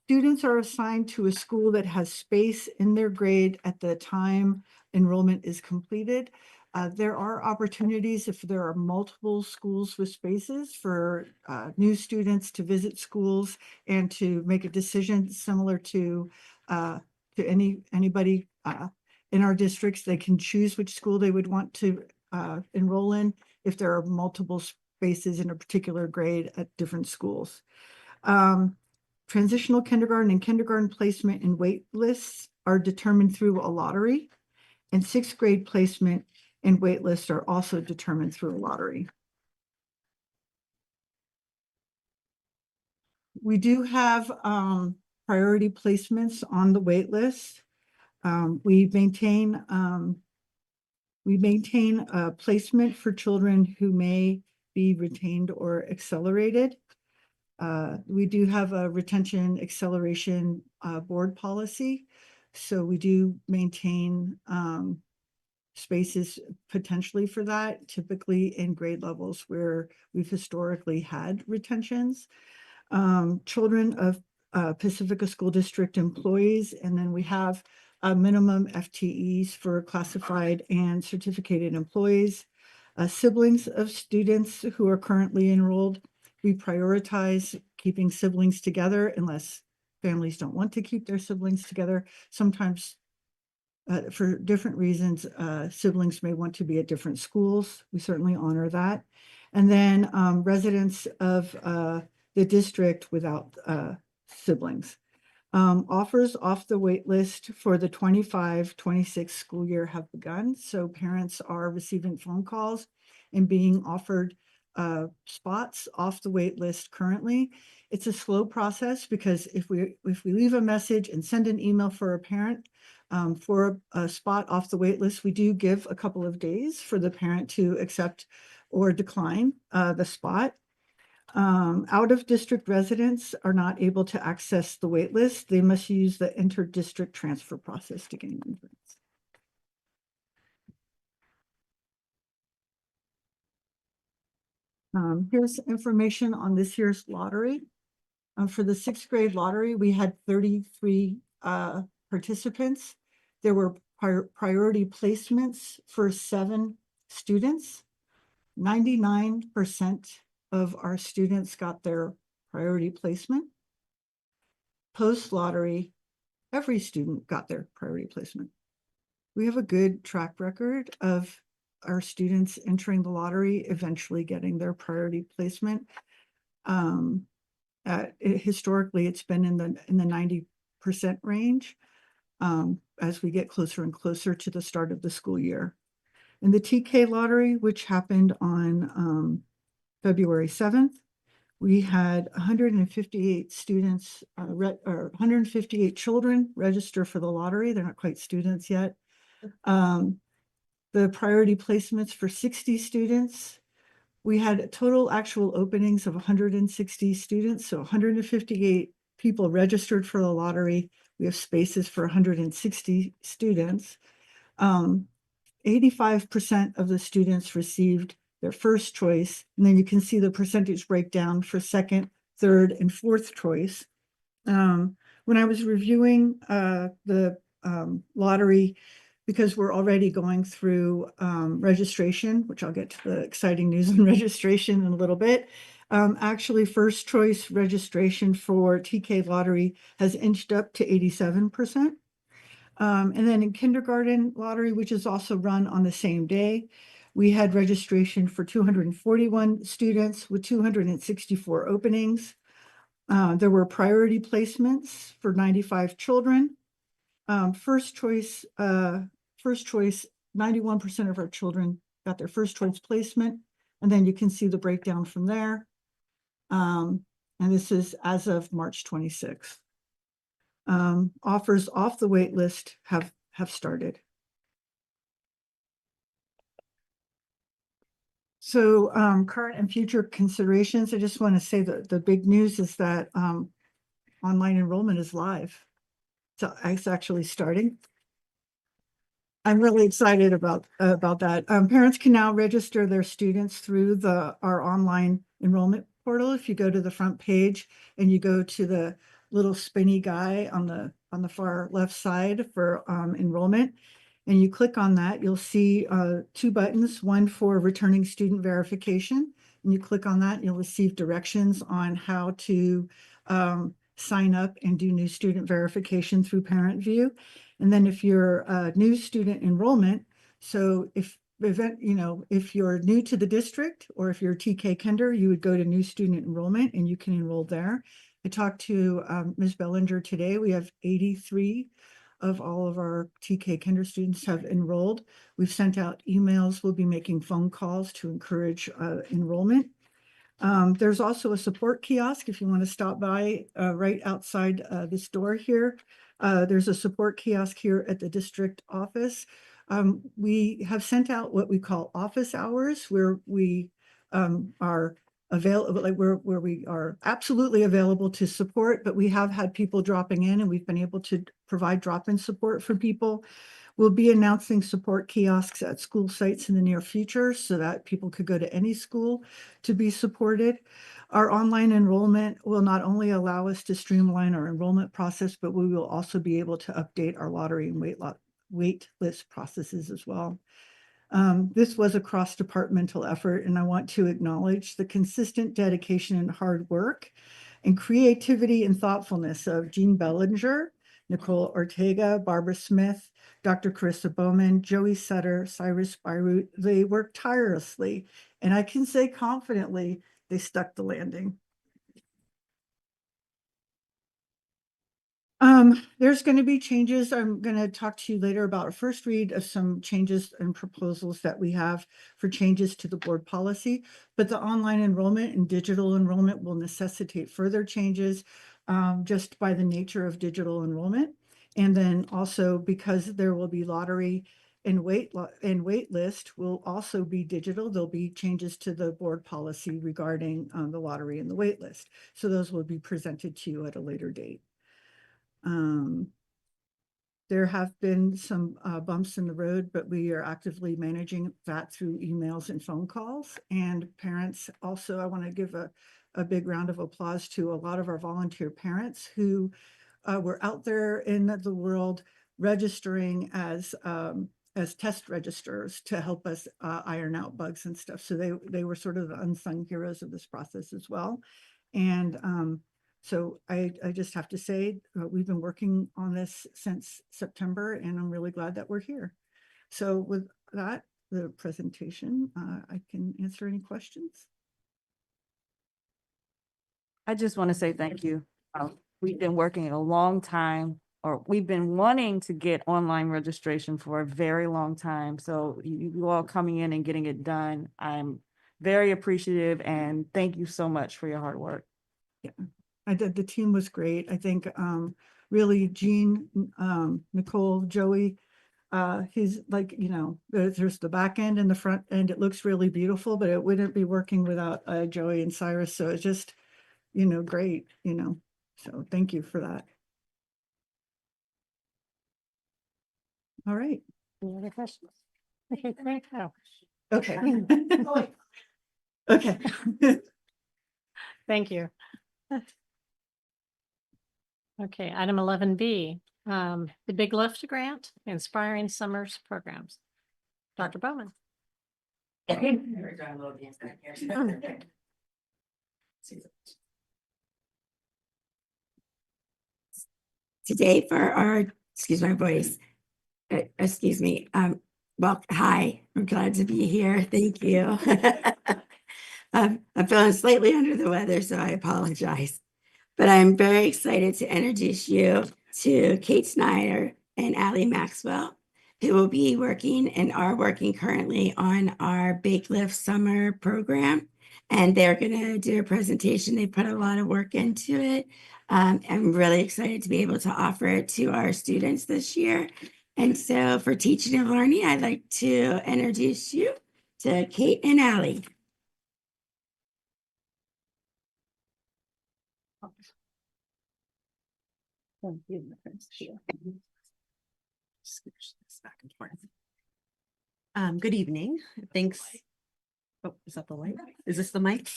Students are assigned to a school that has space in their grade at the time enrollment is completed. There are opportunities if there are multiple schools with spaces for new students to visit schools and to make a decision similar to anybody in our districts. They can choose which school they would want to enroll in if there are multiple spaces in a particular grade at different schools. Transitional kindergarten and kindergarten placement and wait lists are determined through a lottery, and sixth grade placement and wait lists are also determined through a lottery. We do have priority placements on the wait list. We maintain a placement for children who may be retained or accelerated. We do have a retention acceleration board policy. So we do maintain spaces potentially for that, typically in grade levels where we've historically had retentions. Children of Pacifica School District employees, and then we have minimum FTEs for classified and certificated employees. Siblings of students who are currently enrolled, we prioritize keeping siblings together unless families don't want to keep their siblings together. Sometimes for different reasons, siblings may want to be at different schools. We certainly honor that. And then residents of the district without siblings. Offers off the wait list for the 25-26 school year have begun. So parents are receiving phone calls and being offered spots off the wait list currently. It's a slow process because if we leave a message and send an email for a parent for a spot off the wait list, we do give a couple of days for the parent to accept or decline the spot. Out of district residents are not able to access the wait list. They must use the inter-district transfer process to gain entrance. Here's information on this year's lottery. For the sixth grade lottery, we had 33 participants. There were priority placements for 7 students. 99% of our students got their priority placement. Post-lottery, every student got their priority placement. We have a good track record of our students entering the lottery, eventually getting their priority placement. Historically, it's been in the 90% range as we get closer and closer to the start of the school year. In the TK lottery, which happened on February 7th, we had 158 students, or 158 children register for the lottery. They're not quite students yet. The priority placements for 60 students. We had total actual openings of 160 students, so 158 people registered for the lottery. We have spaces for 160 students. 85% of the students received their first choice, and then you can see the percentage breakdown for second, third, and fourth choice. When I was reviewing the lottery, because we're already going through registration, which I'll get to the exciting news on registration in a little bit. Actually, first choice registration for TK lottery has inched up to 87%. And then in kindergarten lottery, which is also run on the same day, we had registration for 241 students with 264 openings. There were priority placements for 95 children. First choice, 91% of our children got their first choice placement. And then you can see the breakdown from there. And this is as of March 26th. Offers off the wait list have started. So current and future considerations, I just want to say that the big news is that online enrollment is live. So it's actually starting. I'm really excited about that. Parents can now register their students through our online enrollment portal. If you go to the front page and you go to the little spinny guy on the far left side for enrollment, and you click on that, you'll see two buttons, one for returning student verification, and you click on that, and you'll receive directions on how to sign up and do new student verification through Parent View. And then if you're a new student enrollment, so if you're new to the district or if you're TK Kinder, you would go to new student enrollment and you can enroll there. I talked to Ms. Bellinger today. We have 83 of all of our TK Kinder students have enrolled. We've sent out emails. We'll be making phone calls to encourage enrollment. There's also a support kiosk if you want to stop by right outside this door here. There's a support kiosk here at the district office. We have sent out what we call office hours, where we are available, like where we are absolutely available to support, but we have had people dropping in and we've been able to provide drop-in support for people. We'll be announcing support kiosks at school sites in the near future so that people could go to any school to be supported. Our online enrollment will not only allow us to streamline our enrollment process, but we will also be able to update our lottery and wait list processes as well. This was a cross-departmental effort, and I want to acknowledge the consistent dedication and hard work and creativity and thoughtfulness of Jean Bellinger, Nicole Ortega, Barbara Smith, Dr. Carissa Bowman, Joey Sutter, Cyrus Beirut. They worked tirelessly, and I can say confidently they stuck the landing. There's going to be changes. I'm going to talk to you later about a first read of some changes and proposals that we have for changes to the board policy, but the online enrollment and digital enrollment will necessitate further changes just by the nature of digital enrollment. And then also because there will be lottery and wait list will also be digital. There'll be changes to the board policy regarding the lottery and the wait list. So those will be presented to you at a later date. There have been some bumps in the road, but we are actively managing that through emails and phone calls. And parents also, I want to give a big round of applause to a lot of our volunteer parents who were out there in the world registering as test registrars to help us iron out bugs and stuff. So they were sort of the unsung heroes of this process as well. And so I just have to say, we've been working on this since September, and I'm really glad that we're here. So with that, the presentation, I can answer any questions. I just want to say thank you. We've been working a long time, or we've been wanting to get online registration for a very long time. So you all coming in and getting it done, I'm very appreciative, and thank you so much for your hard work. Yeah, the team was great. I think really Jean, Nicole, Joey, he's like, there's the back end and the front end. It looks really beautiful, but it wouldn't be working without Joey and Cyrus. So it's just, great, so thank you for that. All right. Any other questions? Okay, great. Okay. Okay. Thank you. Okay, item 11B, the Big Lift Grant, Inspiring Summers Programs. Dr. Bowman. Today for our, excuse my voice, excuse me, well, hi, I'm glad to be here. Thank you. I'm feeling slightly under the weather, so I apologize. But I'm very excited to introduce you to Kate Snyder and Allie Maxwell, who will be working and are working currently on our Big Lift Summer program. And they're going to do a presentation. They put a lot of work into it. I'm really excited to be able to offer it to our students this year. And so for teaching and learning, I'd like to introduce you to Kate and Allie. Scooch this back and forth. Good evening. Thanks. Oh, is that the light? Is this the mic?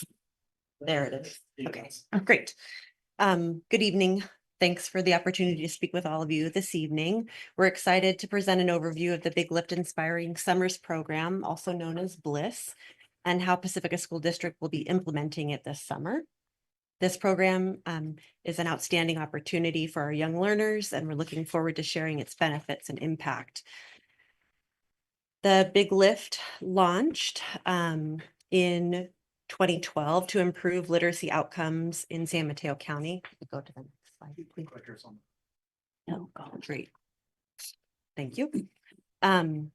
There it is. Okay, great. Good evening. Thanks for the opportunity to speak with all of you this evening. We're excited to present an overview of the Big Lift Inspiring Summers program, also known as BLISS, and how Pacifica School District will be implementing it this summer. This program is an outstanding opportunity for our young learners, and we're looking forward to sharing its benefits and impact. The Big Lift launched in 2012 to improve literacy outcomes in San Mateo County. Go to the next slide, please. Oh, great. Thank you. And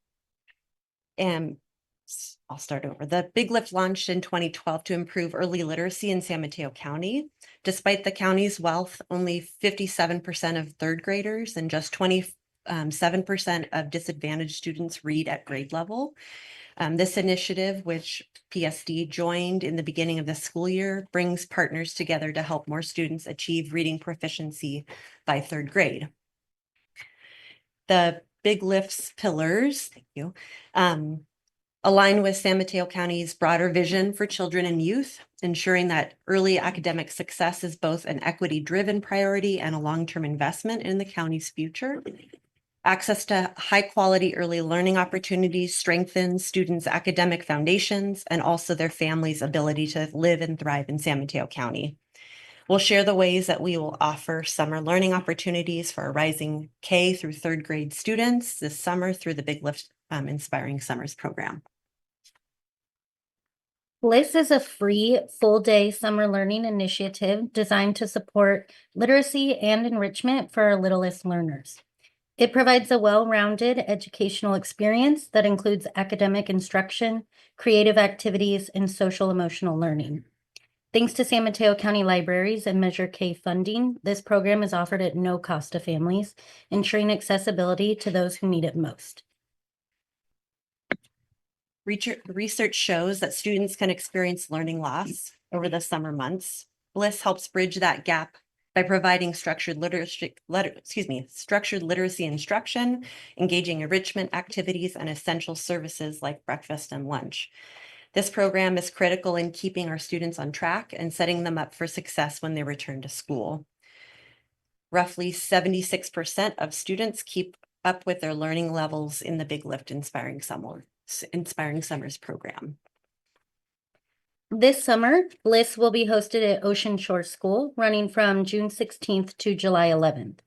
I'll start over. The Big Lift launched in 2012 to improve early literacy in San Mateo County. Despite the county's wealth, only 57% of third graders and just 7% of disadvantaged students read at grade level. This initiative, which PSD joined in the beginning of the school year, brings partners together to help more students achieve reading proficiency by third grade. The Big Lift's pillars, thank you, align with San Mateo County's broader vision for children and youth, ensuring that early academic success is both an equity-driven priority and a long-term investment in the county's future. Access to high-quality early learning opportunities strengthens students' academic foundations and also their families' ability to live and thrive in San Mateo County. We'll share the ways that we will offer summer learning opportunities for our rising K through third grade students this summer through the Big Lift Inspiring Summers program. BLISS is a free, full-day summer learning initiative designed to support literacy and enrichment for our littlest learners. It provides a well-rounded educational experience that includes academic instruction, creative activities, and social-emotional learning. Thanks to San Mateo County Libraries and Measure K funding, this program is offered at no cost to families, ensuring accessibility to those who need it most. Research shows that students can experience learning loss over the summer months. BLISS helps bridge that gap by providing structured literacy instruction, engaging enrichment activities, and essential services like breakfast and lunch. This program is critical in keeping our students on track and setting them up for success when they return to school. Roughly 76% of students keep up with their learning levels in the Big Lift Inspiring Summers program. This summer, BLISS will be hosted at Ocean Shore School, running from June 16th to July 11th.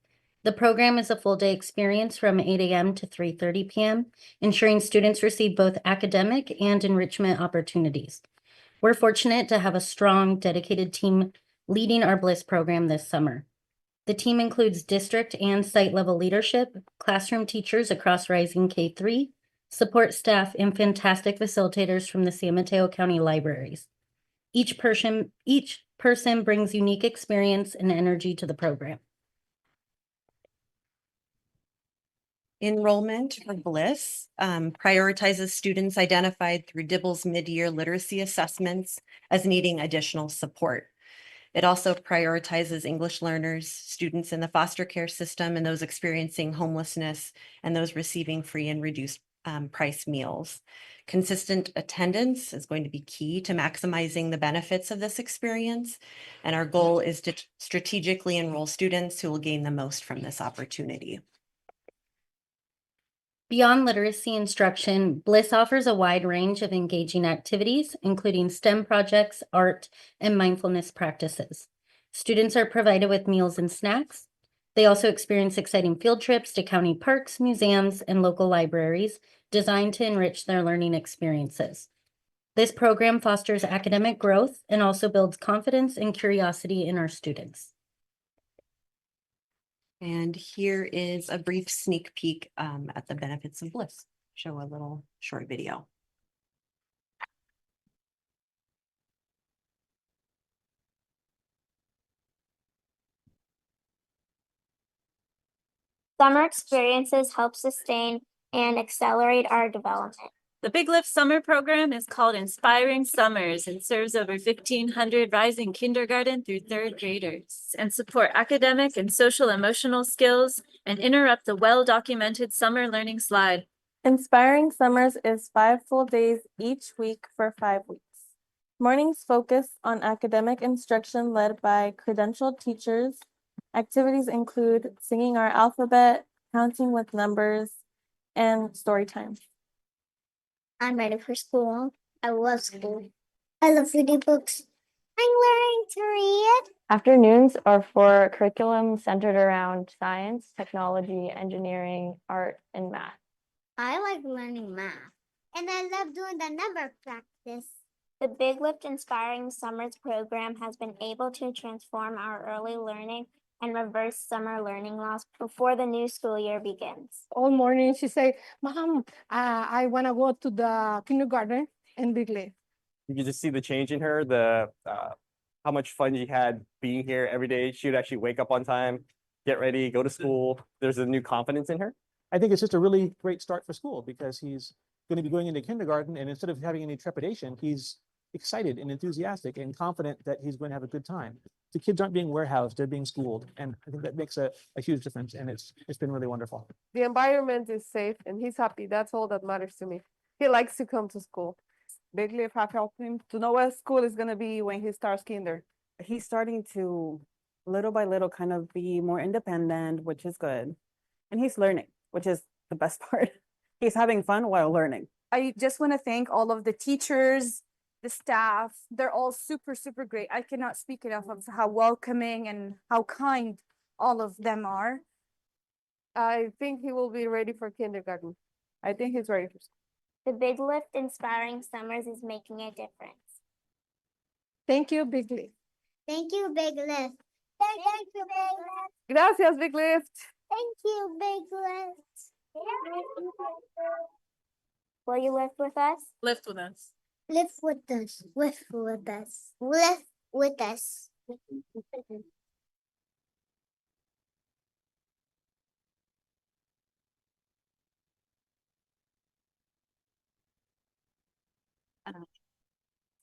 The program is a full-day experience from 8 a.m. to 3:30 p.m., ensuring students receive both academic and enrichment opportunities. We're fortunate to have a strong, dedicated team leading our BLISS program this summer. The team includes district and site-level leadership, classroom teachers across Rising K-3, support staff, and fantastic facilitators from the San Mateo County Libraries. Each person brings unique experience and energy to the program. Enrollment for BLISS prioritizes students identified through DIBEL's mid-year literacy assessments as needing additional support. It also prioritizes English learners, students in the foster care system, and those experiencing homelessness, and those receiving free and reduced price meals. Consistent attendance is going to be key to maximizing the benefits of this experience, and our goal is to strategically enroll students who will gain the most from this opportunity. Beyond literacy instruction, BLISS offers a wide range of engaging activities, including STEM projects, art, and mindfulness practices. Students are provided with meals and snacks. They also experience exciting field trips to county parks, museums, and local libraries designed to enrich their learning experiences. This program fosters academic growth and also builds confidence and curiosity in our students. And here is a brief sneak peek at the benefits of BLISS. Show a little short video. Summer experiences help sustain and accelerate our development. The Big Lift Summer Program is called Inspiring Summers and serves over 1,500 rising kindergarten through third graders and support academic and social emotional skills and interrupt the well-documented summer learning slide. Inspiring Summers is 5 full days each week for 5 weeks. Mornings focus on academic instruction led by credentialed teachers. Activities include singing our alphabet, counting with numbers, and story time. I'm ready for school. I love school. I love reading books. I'm learning to read. Afternoons are for curriculum centered around science, technology, engineering, art, and math. I like learning math. And I love doing the number practice. The Big Lift Inspiring Summers program has been able to transform our early learning and reverse summer learning loss before the new school year begins. All morning she say, Mom, I want to go to the kindergarten in Big Lift. You could just see the change in her, the how much fun she had being here every day. She would actually wake up on time, get ready, go to school. There's a new confidence in her. I think it's just a really great start for school because he's going to be going into kindergarten, and instead of having any trepidation, he's excited and enthusiastic and confident that he's going to have a good time. The kids aren't being warehoused, they're being schooled. And I think that makes a huge difference, and it's been really wonderful. The environment is safe and he's happy. That's all that matters to me. He likes to come to school. Big Lift have helped him to know what school is going to be when he starts kinder. He's starting to little by little kind of be more independent, which is good. And he's learning, which is the best part. He's having fun while learning. I just want to thank all of the teachers, the staff. They're all super, super great. I cannot speak enough of how welcoming and how kind all of them are. I think he will be ready for kindergarten. I think he's ready for school. The Big Lift Inspiring Summers is making a difference. Thank you, Big Lift. Thank you, Big Lift. Thank you, Big Lift. Gracias, Big Lift. Thank you, Big Lift. Will you lift with us? Lift with us. Lift with us. Lift with us. Lift with us.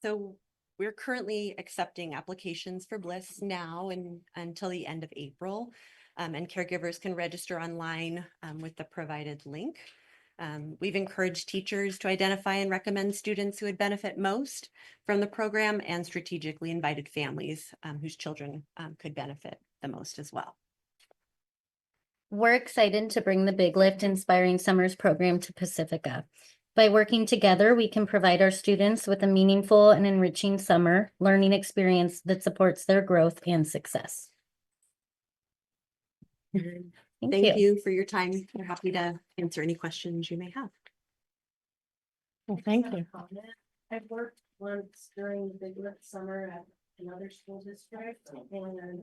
So we're currently accepting applications for Bliss now and until the end of April. And caregivers can register online with the provided link. We've encouraged teachers to identify and recommend students who would benefit most from the program and strategically invited families whose children could benefit the most as well. We're excited to bring the Big Lift Inspiring Summers program to Pacifica. By working together, we can provide our students with a meaningful and enriching summer learning experience that supports their growth and success. Thank you for your time. We're happy to answer any questions you may have. Well, thank you. I've worked once during the Big Lift summer at another school district and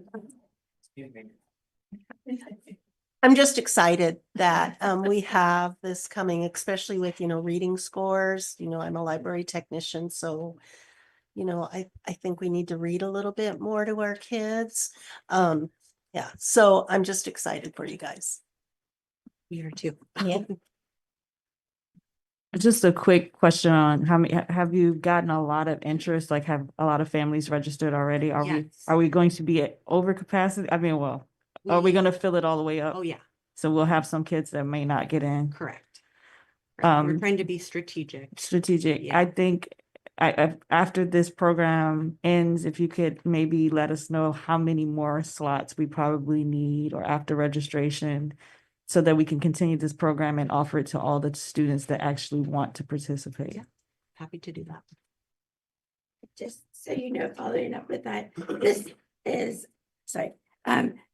I'm just excited that we have this coming, especially with, reading scores. I'm a library technician, so, I think we need to read a little bit more to our kids. Yeah, so I'm just excited for you guys. We are too. Yeah. Just a quick question on how many, have you gotten a lot of interest? Like, have a lot of families registered already? Yes. Are we going to be at over capacity? I mean, well, are we going to fill it all the way up? Oh, yeah. So we'll have some kids that may not get in. Correct. We're trying to be strategic. Yeah. I think after this program ends, if you could maybe let us know how many more slots we probably need or after registration, so that we can continue this program and offer it to all the students that actually want to participate. Yeah. Happy to do that. Just so you know, following up with that, this is,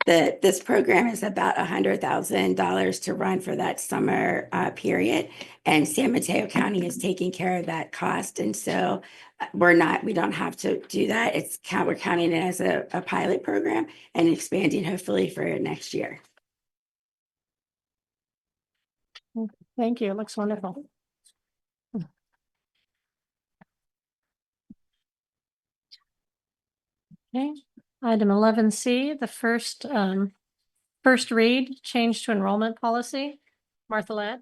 this program is about $100,000 to run for that summer period. And San Mateo County is taking care of that cost. And so we don't have to do that. We're counting it as a pilot program and expanding hopefully for next year. Thank you. It looks wonderful. Okay, item 11C, the first read, change to enrollment policy. Martha Ladd.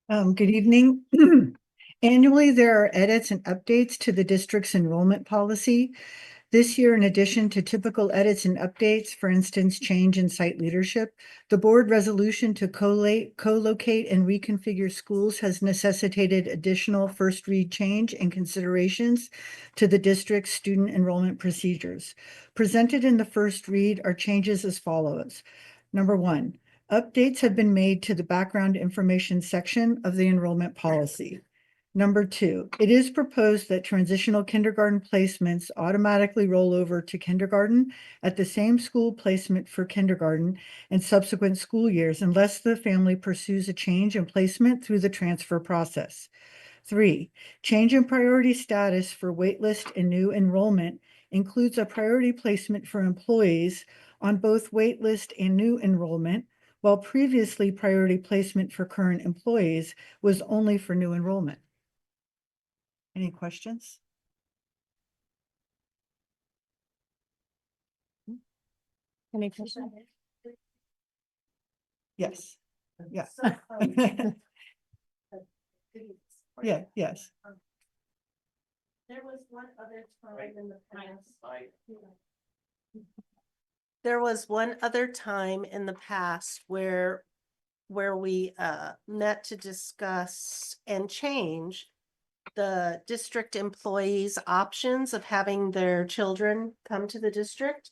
Good evening. Annually, there are edits and updates to the district's enrollment policy. This year, in addition to typical edits and updates, for instance, change in site leadership, the board resolution to co-locate and reconfigure schools has necessitated additional first read change and considerations to the district's student enrollment procedures. Presented in the first read are changes as follows. Number one, updates have been made to the background information section of the enrollment policy. Number two, it is proposed that transitional kindergarten placements automatically roll over to kindergarten at the same school placement for kindergarten and subsequent school years unless the family pursues a change in placement through the transfer process. 3, change in priority status for waitlist and new enrollment includes a priority placement for employees on both waitlist and new enrollment, while previously priority placement for current employees was only for new enrollment. Any questions? Any questions? Yes. Yeah. Yeah, yes. There was one other time in the past. There was one other time in the past where we met to discuss and change the district employees' options of having their children come to the district.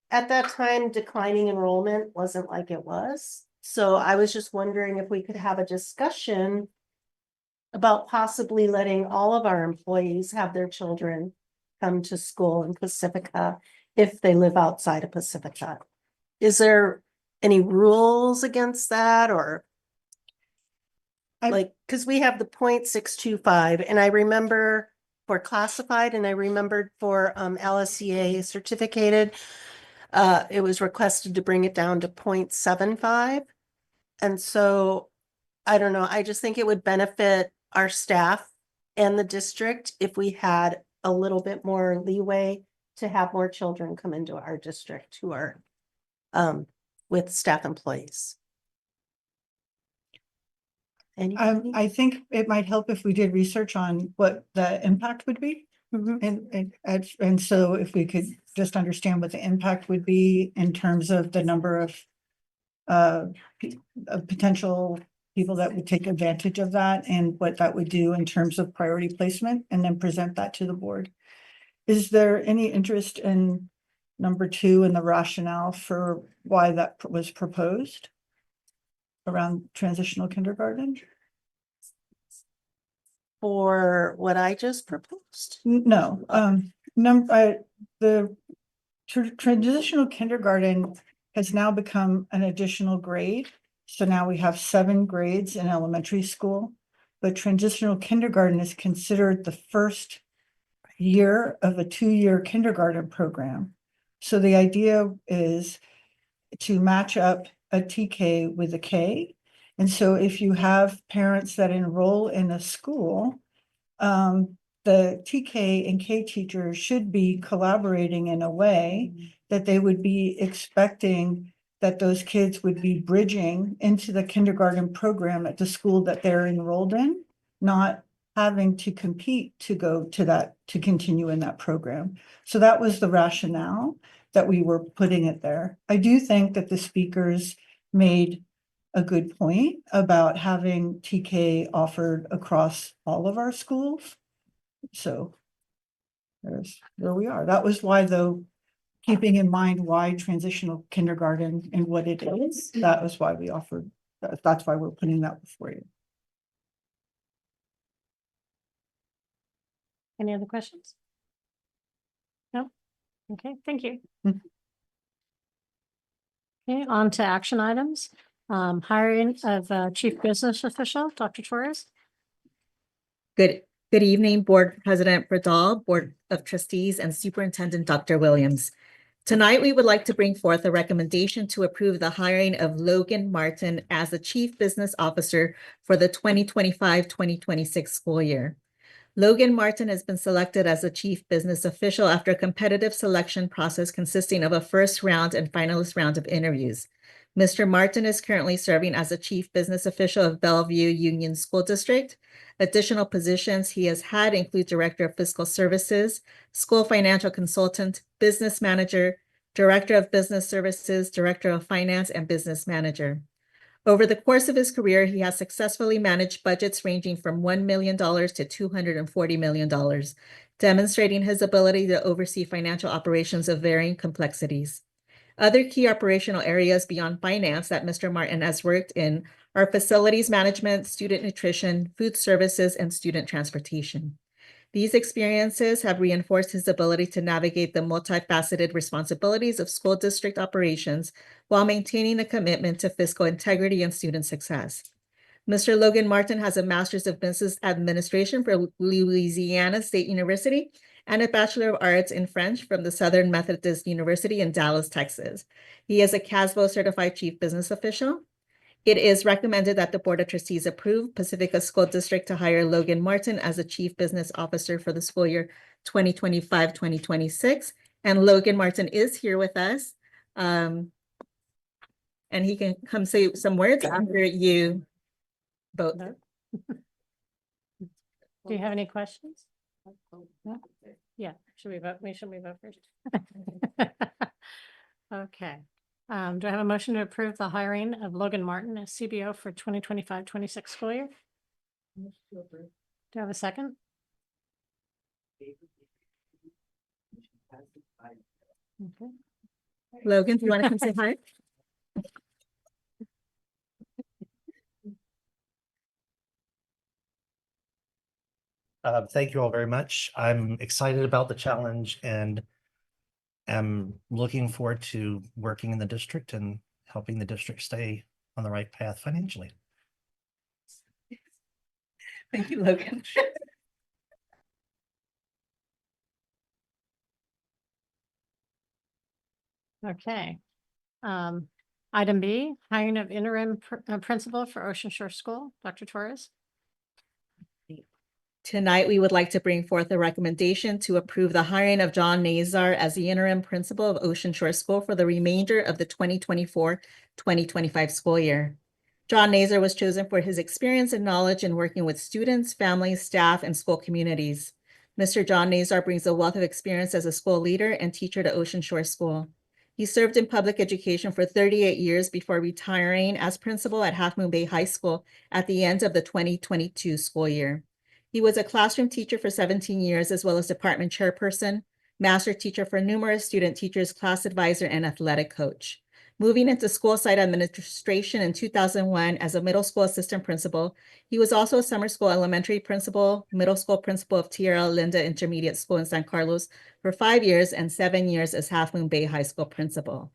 At that time, declining enrollment wasn't like it was. So I was just wondering if we could have a discussion about possibly letting all of our employees have their children come to school in Pacifica if they live outside of Pacifica. Is there any rules against that, or because we have the 0.625, and I remember for classified, and I remembered for LSEA certificated, it was requested to bring it down to 0.75. And so I don't know, I just think it would benefit our staff and the district if we had a little bit more leeway to have more children come into our district who are with staff employees. I think it might help if we did research on what the impact would be. And so if we could just understand what the impact would be in terms of the number of potential people that would take advantage of that and what that would do in terms of priority placement, and then present that to the board. Is there any interest in number 2 and the rationale for why that was proposed around transitional kindergarten? For what I just proposed? No, the transitional kindergarten has now become an additional grade. So now we have 7 grades in elementary school, but transitional kindergarten is considered the first year of a 2-year kindergarten program. So the idea is to match up a TK with a K. And so if you have parents that enroll in a school, the TK and K teachers should be collaborating in a way that they would be expecting that those kids would be bridging into the kindergarten program at the school that they're enrolled in, not having to compete to go to that, to continue in that program. So that was the rationale that we were putting it there. I do think that the speakers made a good point about having TK offered across all of our schools. So there's where we are. That was why, though, keeping in mind why transitional kindergarten and what it is, that was why we offered, that's why we're putting that before you. Any other questions? No? Okay, thank you. Okay, on to action items. Hiring of Chief Business Official, Dr. Torres. Good evening, Board President Bradal, Board of Trustees, and Superintendent Dr. Williams. Tonight, we would like to bring forth a recommendation to approve the hiring of Logan Martin as the Chief Business Officer for the 2025-2026 school year. Logan Martin has been selected as the Chief Business Official after a competitive selection process consisting of a first round and finalist round of interviews. Mr. Martin is currently serving as the Chief Business Official of Bellevue Union School District. Additional positions he has had include Director of Fiscal Services, School Financial Consultant, Business Manager, Director of Business Services, Director of Finance, and Business Manager. Over the course of his career, he has successfully managed budgets ranging from $1 million to $240 million, demonstrating his ability to oversee financial operations of varying complexities. Other key operational areas beyond finance that Mr. Martin has worked in are facilities management, student nutrition, food services, and student transportation. These experiences have reinforced his ability to navigate the multifaceted responsibilities of school district operations while maintaining a commitment to fiscal integrity and student success. Mr. Logan Martin has a Master's of Business Administration from Louisiana State University and a Bachelor of Arts in French from the Southern Methodist University in Dallas, Texas. He is a CASBO certified chief business official. It is recommended that the Board of Trustees approve Pacifica School District to hire Logan Martin as a Chief Business Officer for the school year 2025-2026. And Logan Martin is here with us. And he can come say some words after you vote. Do you have any questions? No? Yeah, should we vote? Should we vote first? Okay. Do I have a motion to approve the hiring of Logan Martin as CBO for 2025-26 school year? Do I have a second? Okay. Logan, do you want to come say hi? Thank you all very much. I'm excited about the challenge and am looking forward to working in the district and helping the district stay on the right path financially. Thank you, Logan. Okay. Item B, hiring of interim principal for Ocean Shore School, Dr. Torres. Tonight, we would like to bring forth a recommendation to approve the hiring of John Nazar as the interim principal of Ocean Shore School for the remainder of the 2024-2025 school year. John Nazar was chosen for his experience and knowledge in working with students, families, staff, and school communities. Mr. John Nazar brings a wealth of experience as a school leader and teacher to Ocean Shore School. He served in public education for 38 years before retiring as principal at Half Moon Bay High School at the end of the 2022 school year. He was a classroom teacher for 17 years, as well as department chairperson, master teacher for numerous student teachers, class advisor, and athletic coach. Moving into school site administration in 2001 as a middle school assistant principal, he was also a summer school elementary principal, middle school principal of Tierra Linda Intermediate School in San Carlos for 5 years and 7 years as Half Moon Bay High School principal.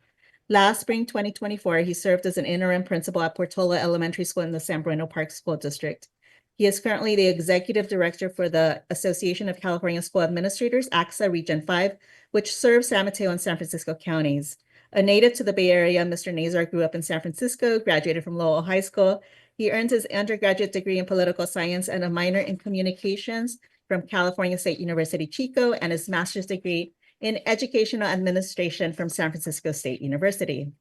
Last spring, 2024, he served as an interim principal at Portola Elementary School in the San Bruno Park School District. He is currently the executive director for the Association of California School Administrators, ACSA Region 5, which serves San Mateo and San Francisco counties. A native to the Bay Area, Mr. Nazar grew up in San Francisco, graduated from Lowell High School. He earned his undergraduate degree in political science and a minor in communications from California State University, Chico, and his master's degree in educational administration from San Francisco State University.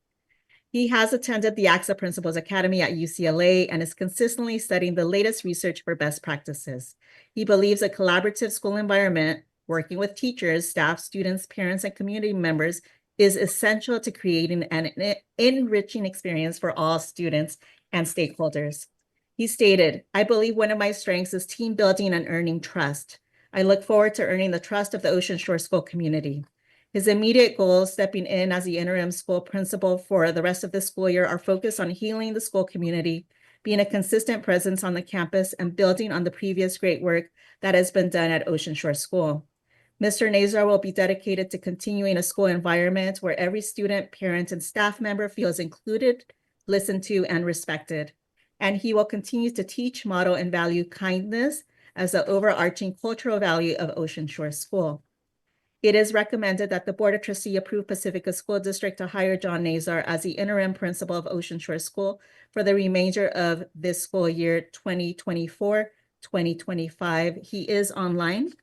He has attended the ACSA Principals Academy at UCLA and is consistently studying the latest research for best practices. He believes a collaborative school environment, working with teachers, staff, students, parents, and community members is essential to creating an enriching experience for all students and stakeholders. He stated, "I believe one of my strengths is team building and earning trust. I look forward to earning the trust of the Ocean Shore School community." His immediate goals, stepping in as the interim school principal for the rest of the school year, are focused on healing the school community, being a consistent presence on the campus, and building on the previous great work that has been done at Ocean Shore School. Mr. Nazar will be dedicated to continuing a school environment where every student, parent, and staff member feels included, listened to, and respected. And he will continue to teach, model, and value kindness as the overarching cultural value of Ocean Shore School. It is recommended that the Board of Trustees approve Pacifica School District to hire John Nazar as the interim principal of Ocean Shore School for the remainder of this school year 2024-2025. He is online.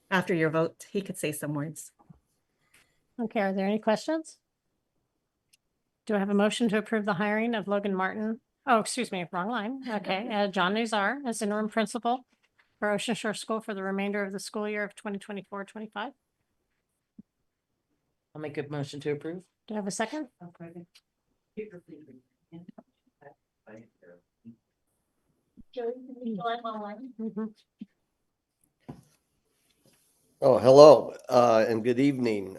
After your vote, he could say some words. Okay, are there any questions? Do I have a motion to approve the hiring of Logan Martin? Oh, excuse me, wrong line. Okay, John Nazar as interim principal for Ocean Shore School for the remainder of the school year of 2024-25. I'll make a motion to approve. Do I have a second? Mhm. Oh, hello, and good evening.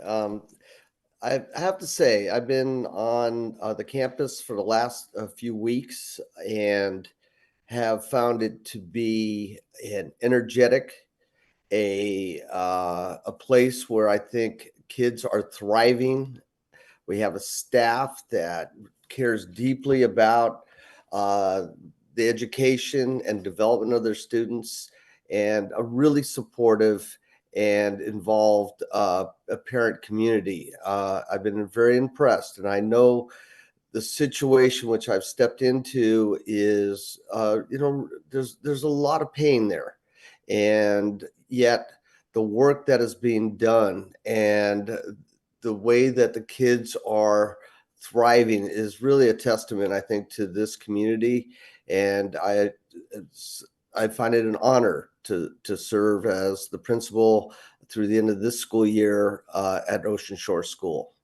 I have to say, I've been on the campus for the last few weeks and have found it to be an energetic, a place where I think kids are thriving. We have a staff that cares deeply about uh, the education and development of their students, and a really supportive and involved a parent community. I've been very impressed, and I know the situation which I've stepped into is, there's a lot of pain there, and yet the work that is being done and the way that the kids are thriving is really a testament, I think, to this community. And I find it an honor to serve as the principal through the end of this school year at Ocean Shore School.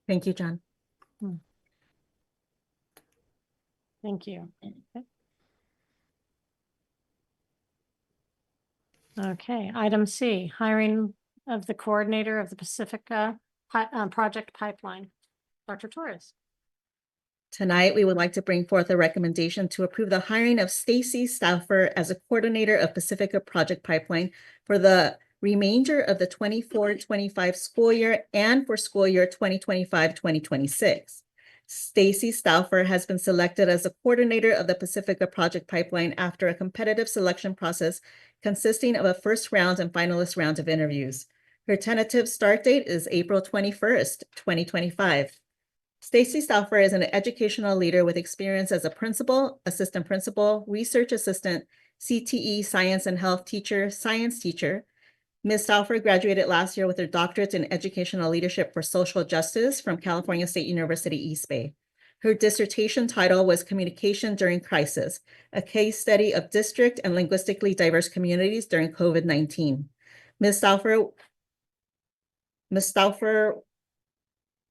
Thank you, John. Thank you. Okay, item C, hiring of the coordinator of the Pacifica project pipeline. Dr. Torres. Tonight, we would like to bring forth a recommendation to approve the hiring of Stacy Stauffer as a coordinator of Pacifica Project Pipeline for the remainder of the 24-25 school year and for school year 2025-2026. Stacy Stauffer has been selected as the coordinator of the Pacifica Project Pipeline after a competitive selection process consisting of a first round and finalist round of interviews. Her tentative start date is April 21st, 2025. Stacy Stauffer is an educational leader with experience as a principal, assistant principal, research assistant, CTE, science and health teacher, science teacher. Ms. Stauffer graduated last year with her doctorate in educational leadership for social justice from California State University, East Bay. Her dissertation title was Communication During Crisis, a case study of district and linguistically diverse communities during COVID-19. Ms. Stauffer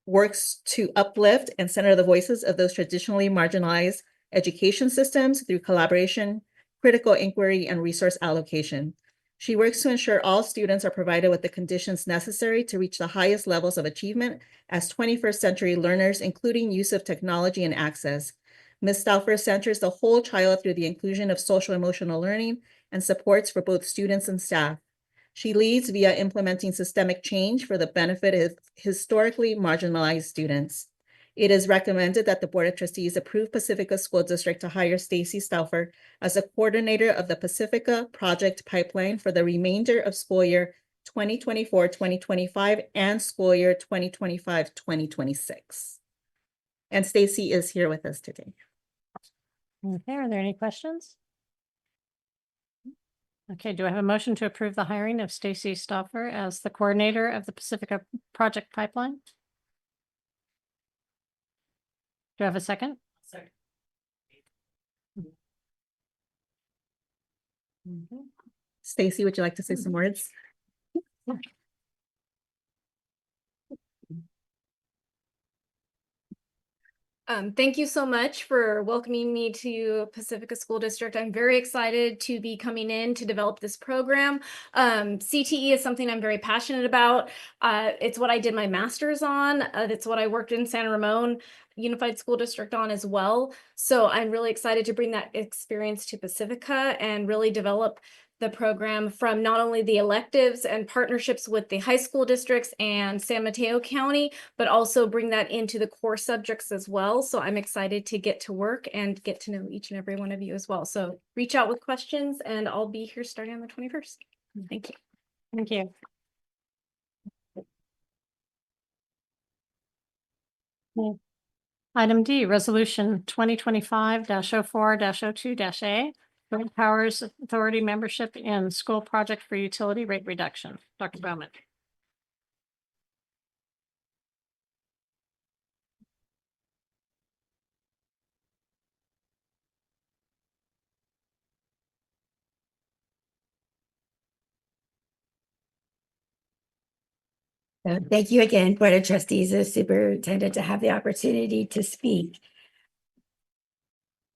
works to uplift and center the voices of those traditionally marginalized education systems through collaboration, critical inquiry, and resource allocation. She works to ensure all students are provided with the conditions necessary to reach the highest levels of achievement as 21st century learners, including use of technology and access. Ms. Stauffer centers the whole child through the inclusion of social emotional learning and supports for both students and staff. She leads via implementing systemic change for the benefit of historically marginalized students. It is recommended that the Board of Trustees approve Pacifica School District to hire Stacy Stauffer as a coordinator of the Pacifica Project Pipeline for the remainder of school year 2024-2025 and school year 2025-2026. And Stacy is here with us today. Okay, are there any questions? Okay, do I have a motion to approve the hiring of Stacy Stauffer as the coordinator of the Pacifica Project Pipeline? Do I have a second? Second. Stacy, would you like to say some words? Thank you so much for welcoming me to Pacifica School District. I'm very excited to be coming in to develop this program. CTE is something I'm very passionate about. It's what I did my master's on. It's what I worked in San Ramon Unified School District on as well. So I'm really excited to bring that experience to Pacifica and really develop the program from not only the electives and partnerships with the high school districts and San Mateo County, but also bring that into the core subjects as well. So I'm excited to get to work and get to know each and every one of you as well. So reach out with questions and I'll be here starting on the 21st. Thank you. Thank you. Okay. Item D, Resolution 2025-04-02-A, Joint Powers Authority membership in school project for utility rate reduction. Dr. Bowman. Thank you again, Board of Trustees, and Superintendent, to have the opportunity to speak.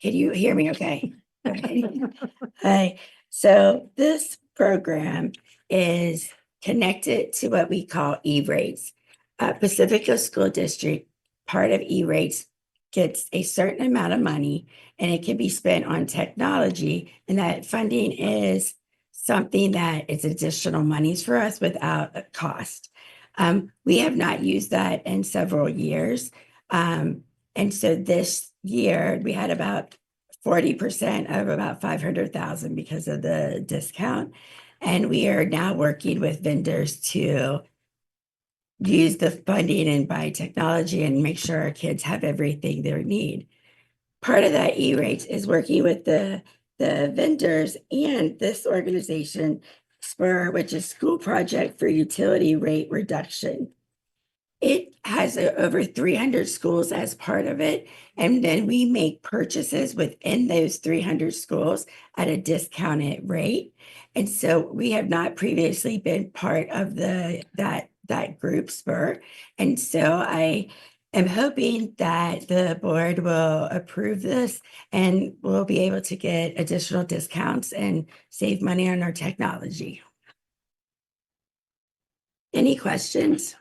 Can you hear me okay? Okay. Hi. So this program is connected to what we call E-rates. Pacifica School District, part of E-rates, gets a certain amount of money and it can be spent on technology, and that funding is something that is additional monies for us without a cost. We have not used that in several years. And so this year we had about 40% of about 500,000 because of the discount. And we are now working with vendors to use the funding and buy technology and make sure our kids have everything they need. Part of that E-rates is working with the vendors and this organization, SPUR, which is School Project for Utility Rate Reduction. It has over 300 schools as part of it. And then we make purchases within those 300 schools at a discounted rate. And so we have not previously been part of that group, SPUR. And so I am hoping that the board will approve this and we'll be able to get additional discounts and save money on our technology. Any questions?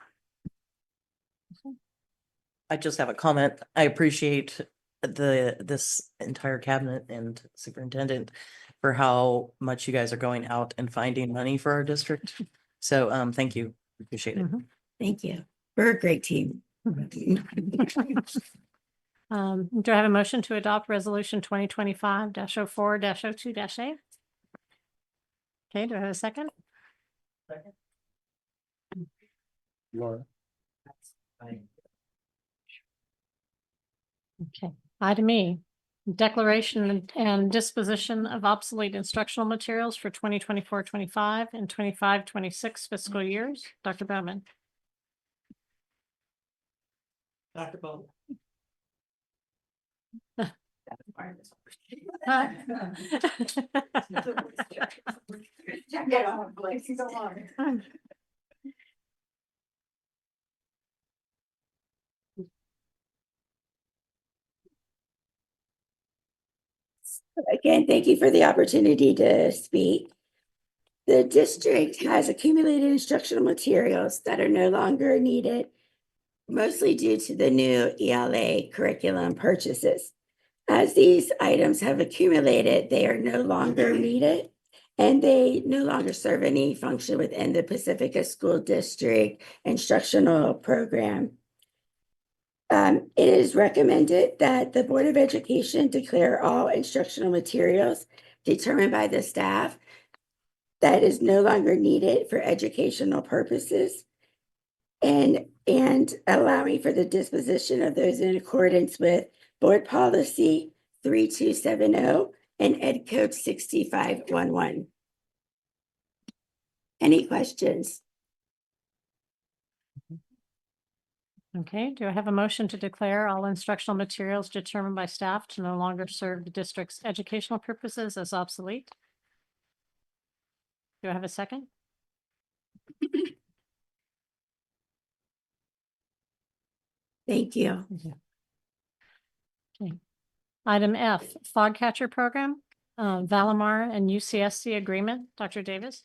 I just have a comment. I appreciate this entire cabinet and superintendent for how much you guys are going out and finding money for our district. So thank you. Appreciate it. Thank you. We're a great team. Do I have a motion to adopt resolution 2025-04-02-A? Okay, do I have a second? Laura. Okay, item E, declaration and disposition of obsolete instructional materials for 2024-25 and 25-26 fiscal years. Dr. Bowman. Dr. Bowman. Again, thank you for the opportunity to speak. The district has accumulated instructional materials that are no longer needed, mostly due to the new ELA curriculum purchases. As these items have accumulated, they are no longer needed and they no longer serve any function within the Pacifica School District instructional program. It is recommended that the Board of Education declare all instructional materials determined by the staff that is no longer needed for educational purposes and allowing for the disposition of those in accordance with Board Policy 3270 and Ed Code 6511. Any questions? Okay, do I have a motion to declare all instructional materials determined by staff to no longer serve the district's educational purposes as obsolete? Do I have a second? Thank you. Okay. Item F, fog catcher program, Valimar and UCSC agreement. Dr. Davis.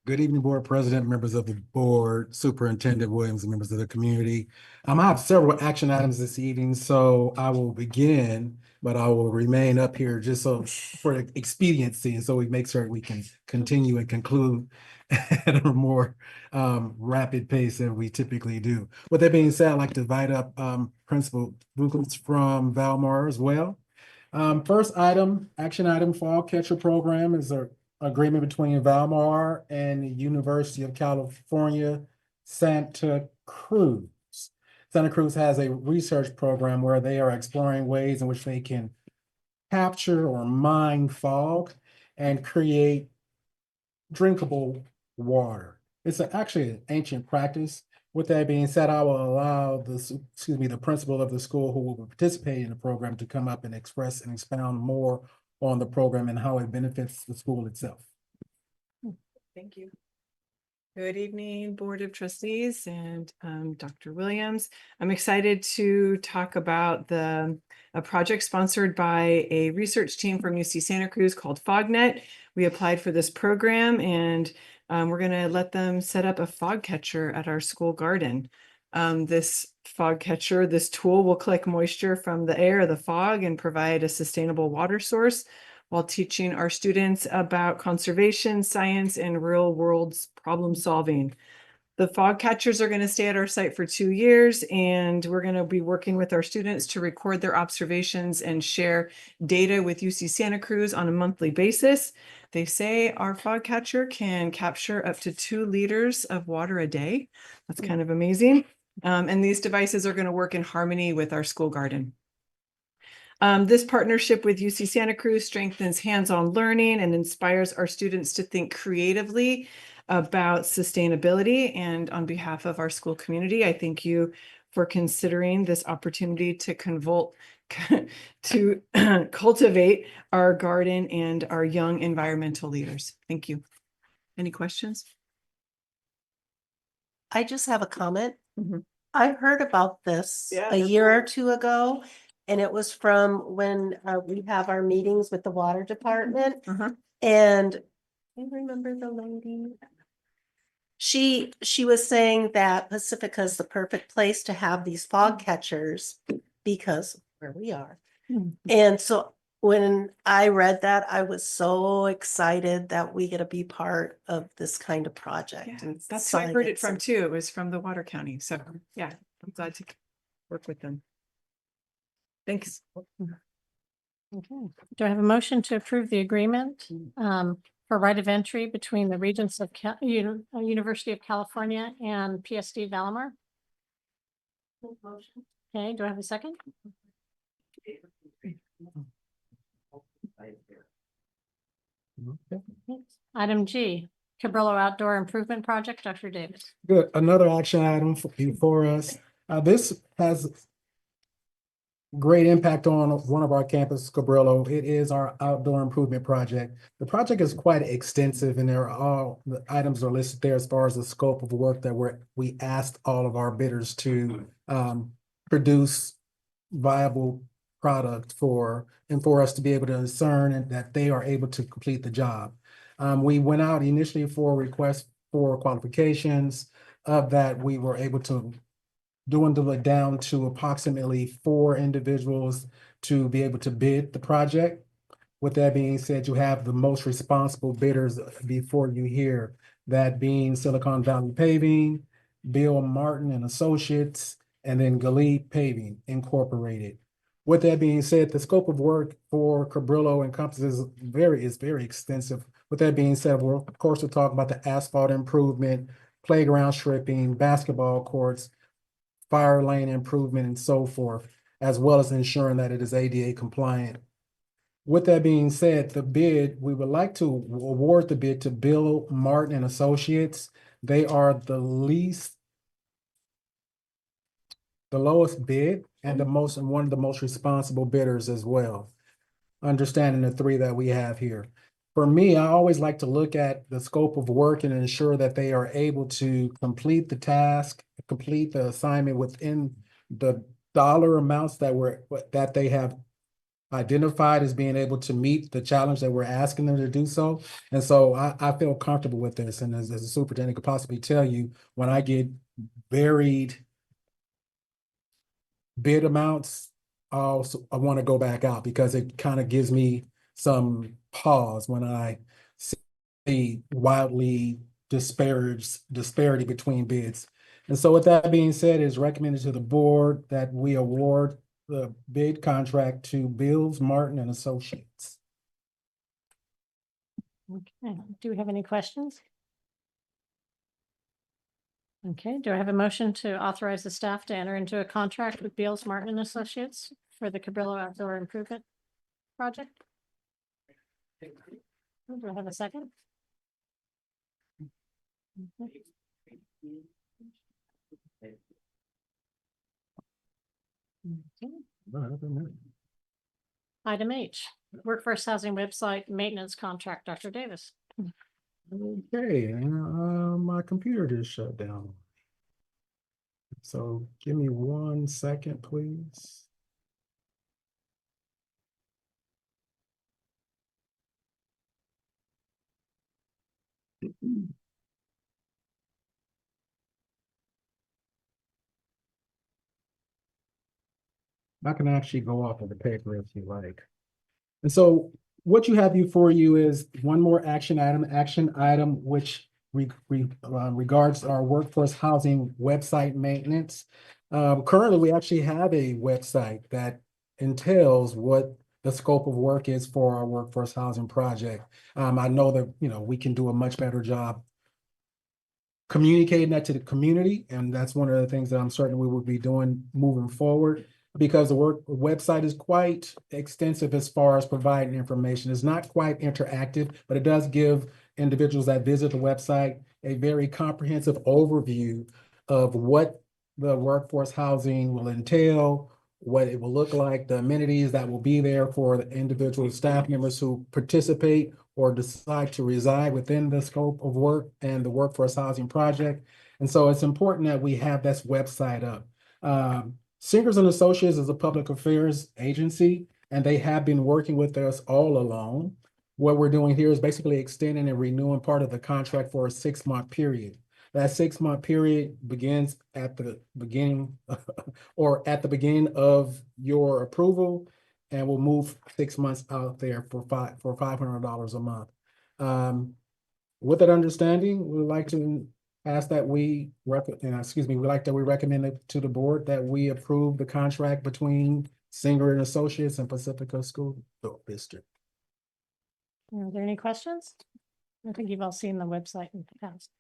Good evening, Board President, members of the board, Superintendent Williams, and members of the community. I have several action items this evening, so I will begin, but I will remain up here just so for expediency, and so we make sure we can continue and conclude at a more rapid pace than we typically do. With that being said, I'd like to invite up Principal Buchholz from Valmar as well. First item, action item, fall catcher program is a agreement between Valmar and the University of California, Santa Cruz. Santa Cruz has a research program where they are exploring ways in which they can capture or mine fog and create drinkable water. It's actually an ancient practice. With that being said, I will allow the principal of the school who will participate in the program to come up and express and expound more on the program and how it benefits the school itself. Thank you. Good evening, Board of Trustees and Dr. Williams. I'm excited to talk about a project sponsored by a research team from UC Santa Cruz called FogNet. We applied for this program and we're going to let them set up a fog catcher at our school garden. This fog catcher, this tool will collect moisture from the air or the fog and provide a sustainable water source while teaching our students about conservation, science, and real world problem solving. The fog catchers are going to stay at our site for 2 years, and we're going to be working with our students to record their observations and share data with UC Santa Cruz on a monthly basis. They say our fog catcher can capture up to 2 liters of water a day. That's kind of amazing. And these devices are going to work in harmony with our school garden. This partnership with UC Santa Cruz strengthens hands-on learning and inspires our students to think creatively about sustainability. And on behalf of our school community, I thank you for considering this opportunity to cultivate our garden and our young environmental leaders. Thank you. Any questions? I just have a comment. Mm-hmm. I heard about this a year or two ago, and it was from when we have our meetings with the water department. And do you remember the lady? She was saying that Pacifica is the perfect place to have these fog catchers because of where we are. And so when I read that, I was so excited that we get to be part of this kind of project. And That's who I heard it from too. It was from the Water County. So yeah, I'm glad to work with them. Thanks. Okay. Do I have a motion to approve the agreement for right of entry between the Regents of University of California and PSD Valamar? Okay, do I have a second? Item G, Cabrillo Outdoor Improvement Project, Dr. Davis. Good. Another action item before us. This has great impact on one of our campus, Cabrillo. It is our outdoor improvement project. The project is quite extensive, and the items are listed there as far as the scope of work that we asked all of our bidders to produce viable product for us to be able to discern and that they are able to complete the job. We went out initially for a request for qualifications. Of that, we were able to dwindle it down to approximately 4 individuals to be able to bid the project. With that being said, you have the most responsible bidders before you here, that being Silicon Valley Paving, Bill Martin and Associates, and then Galip Paving Incorporated. With that being said, the scope of work for Cabrillo encompasses is very extensive. With that being said, we're of course talking about the asphalt improvement, playground stripping, basketball courts, fire lane improvement, and so forth, as well as ensuring that it is ADA compliant. With that being said, the bid, we would like to award the bid to Bill Martin and Associates. They are the lowest bid and one of the most responsible bidders as well, understanding the 3 that we have here. For me, I always like to look at the scope of work and ensure that they are able to complete the task, complete the assignment within the dollar amounts that they have identified as being able to meet the challenge that we're asking them to do so. And so I feel comfortable with this. And as a superintendent could possibly tell you, when I get varied bid amounts, I want to go back out because it kind of gives me some pause when I see wildly disparity between bids. And so with that being said, it is recommended to the board that we award the bid contract to Bills, Martin and Associates. Okay, do we have any questions? Okay, do I have a motion to authorize the staff to enter into a contract with Beals, Martin and Associates for the Cabrillo Outdoor Improvement Project? Do I have a second? Okay. Item H, Workforce Housing Website Maintenance Contract, Dr. Davis. Okay, my computer just shut down. So give me 1 second, please. I can actually go off of the paper if you like. And so what you have before you is one more action item, which regards our workforce housing website maintenance. Currently, we actually have a website that entails what the scope of work is for our workforce housing project. I know that, we can do a much better job communicating that to the community, and that's one of the things that I'm certain we will be doing moving forward, because the website is quite extensive as far as providing information. It's not quite interactive, but it does give individuals that visit the website a very comprehensive overview of what the workforce housing will entail, what it will look like, the amenities that will be there for the individual staff members who participate or decide to reside within the scope of work and the workforce housing project. And so it's important that we have this website up. Singers and Associates is a public affairs agency, and they have been working with us all along. What we're doing here is basically extending and renewing part of the contract for a 6-month period. That 6-month period begins at the beginning or at the beginning of your approval, and we'll move 6 months out there for $500 a month. With that understanding, we would like to ask that we recommend it to the board that we approve the contract between Singer and Associates and Pacifica School District. Are there any questions? I think you've all seen the website in the past.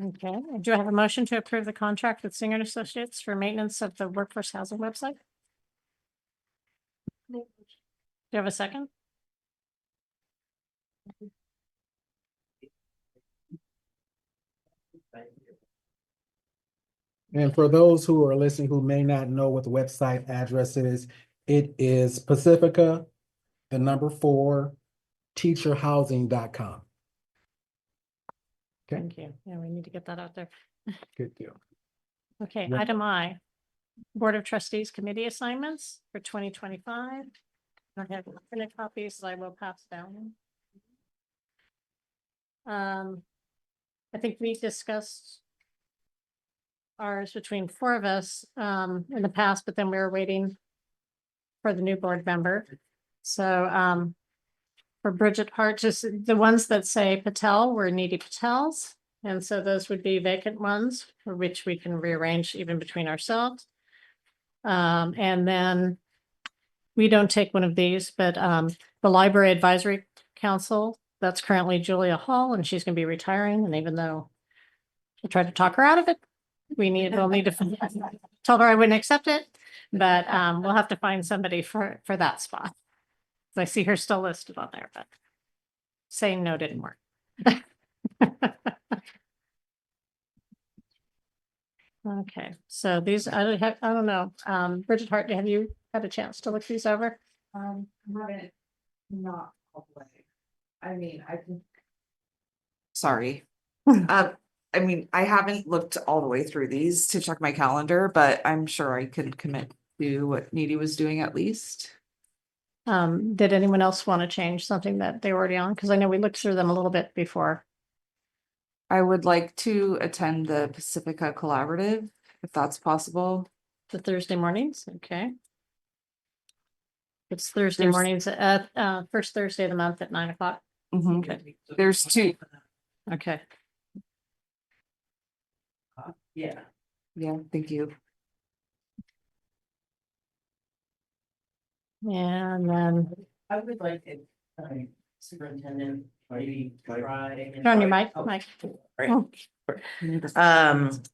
Okay, do I have a motion to approve the contract with Singer and Associates for maintenance of the workforce housing website? Do you have a second? And for those who are listening who may not know what the website address is, it is Pacifica, the number 4, teacherhousing.com. Okay. Thank you. Yeah, we need to get that out there. Good deal. Okay, Yeah. item I, Board of Trustees Committee Assignments for 2025. I have printed copies, so I will pass down. I think we discussed ours between 4 of us in the past, but then we were waiting for the new board member. So for Bridget Hart, just the ones that say Patel were needy Patels. And so those would be vacant ones for which we can rearrange even between ourselves. And then we don't take one of these, but the Library Advisory Council, that's currently Julia Hall, and she's going to be retiring. And even though I tried to talk her out of it, we'll need to tell her I wouldn't accept it, but we'll have to find somebody for that spot. I see her still listed on there, but saying no didn't work. Okay, so these, I don't know. Bridget Hart, have you had a chance to look these over? Not all the way. I mean, I can. Sorry. I mean, I haven't looked all the way through these to check my calendar, but I'm sure I could commit to what Needy was doing at least. Did anyone else want to change something that they were already on? Because I know we looked through them a little bit before. I would like to attend the Pacifica Collaborative, if that's possible. The Thursday mornings, okay. It's Thursday mornings at first Thursday of the month at 9 o'clock. Okay. There's 2. Okay. Yeah. Yeah, thank you. And then I would like it, superintendent, maybe try. turn on your mic, Mike. If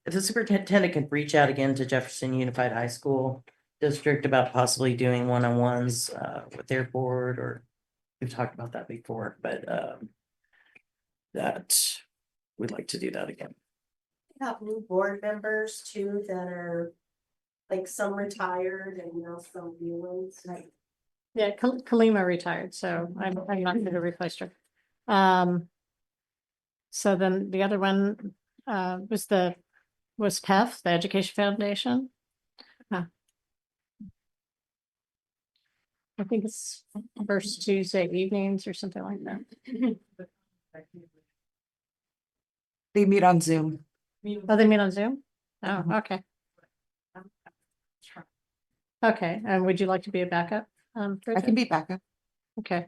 the superintendent could reach out again to Jefferson Unified High School District about possibly doing one-on-ones with their board, or we've talked about that before, but that we'd like to do that again. We have new board members too that are like some retired and some new ones. Yeah, Kalima retired, so I'm not going to replace her. So then the other one was PEF, the Education Foundation. Huh. I think it's first Tuesday evenings or something like that. They meet on Zoom. Oh, they meet on Zoom? Oh, okay. Okay, and would you like to be a backup? I Bridget? can be backup. Okay.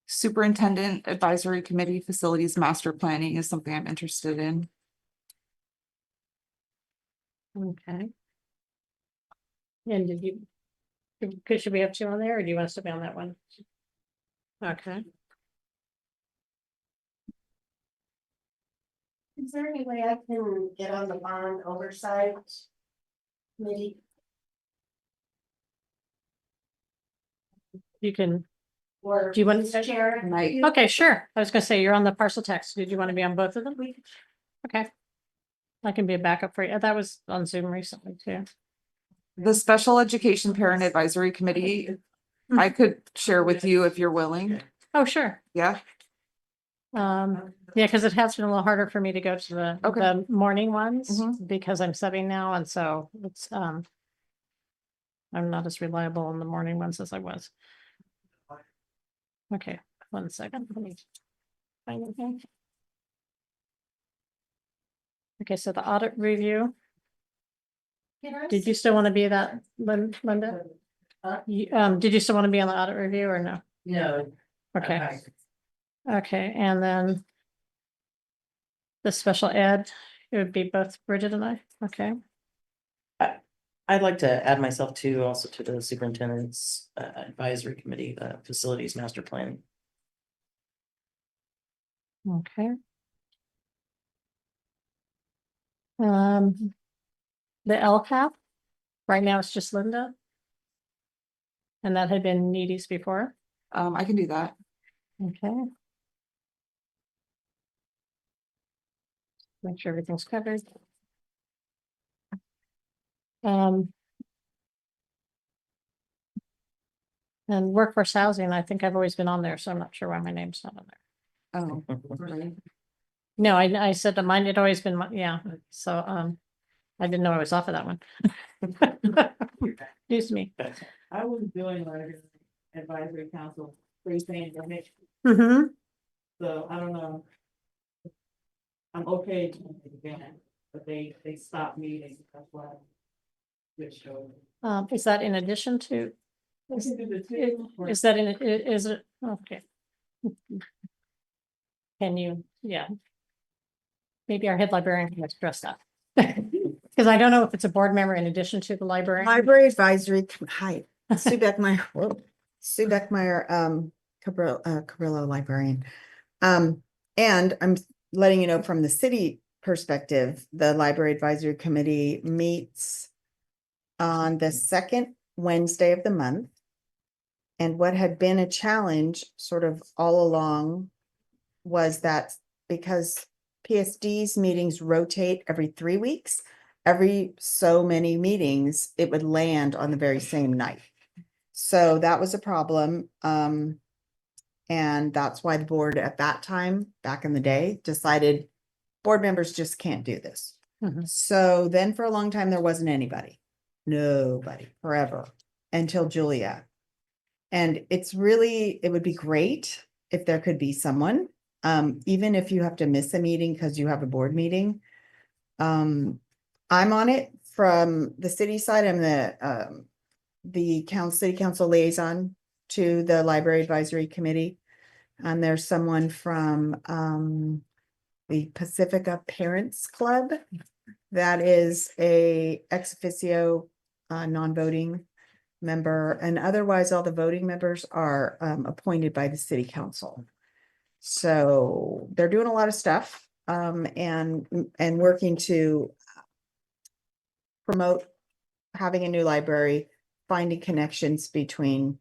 Superintendent Advisory Committee Facilities Master Planning is something I'm interested in. Okay. And should we have two on there, or do you want us to be on that one? Okay. Is there any way I can get on the bond oversight committee? You can, Or do you want to? chair? Okay, sure. I was gonna say, you're on the parcel text. Did you want to be on both of them? Okay. I can be a backup for you. That was on Zoom recently too. The Special Education Parent Advisory Committee, I could share with you if you're willing. Oh, sure. Yeah. Yeah, because it has been a little harder for me to go to the morning ones because I'm subbing now, and so it's I'm not as reliable on the morning ones as I was. Okay, 1 second. Let me find it here. Okay, so the audit review. Did you still want to be that, Linda? Did you still want to be on the audit review or no? No. Okay. Okay, and then the special ed, it would be both Bridget and I. Okay. I'd like to add myself to also to the superintendent's advisory committee, facilities master plan. Okay. The LCAP, right now it's just Linda. And that had been Needy's before. I can do that. Okay. Make sure everything's covered. And workforce housing, I think I've always been on there, so I'm not sure why my name's not on there. Oh, right. No, I said that mine had always been, yeah, so, I didn't know I was off of that one. Excuse me. I was doing like advisory council, pre-saying, Mm-hmm. so I don't know. I'm okay to do it again, but they stopped meeting, that's why. Which show. Is that in addition to? Is that in, is it, okay. Can you, yeah. Maybe our head librarian can address that. Because I don't know if it's a board member in addition to the librarian. Library Advisory, hi, Sue Beckmeyer, Sue Beckmeyer, Cabrillo librarian. And I'm letting you know from the city perspective, the Library Advisory Committee meets on the second Wednesday of the month. And what had been a challenge sort of all along was that because PSD's meetings rotate every 3 weeks, every so many meetings, it would land on the very same night. So that was a problem. And that's why the board at that time, back in the day, decided board members just can't do this. So then for a long time, there wasn't anybody, nobody, forever, until Julia. And it's really, it would be great if there could be someone, even if you have to miss a meeting because you have a board meeting. I'm on it from the city side. I'm the city council liaison to the Library Advisory Committee. And there's someone from the Pacifica Parents Club that is a ex officio non-voting member, and otherwise all the voting members are appointed by the city council. So they're doing a lot of stuff and working to promote having a new library, finding connections between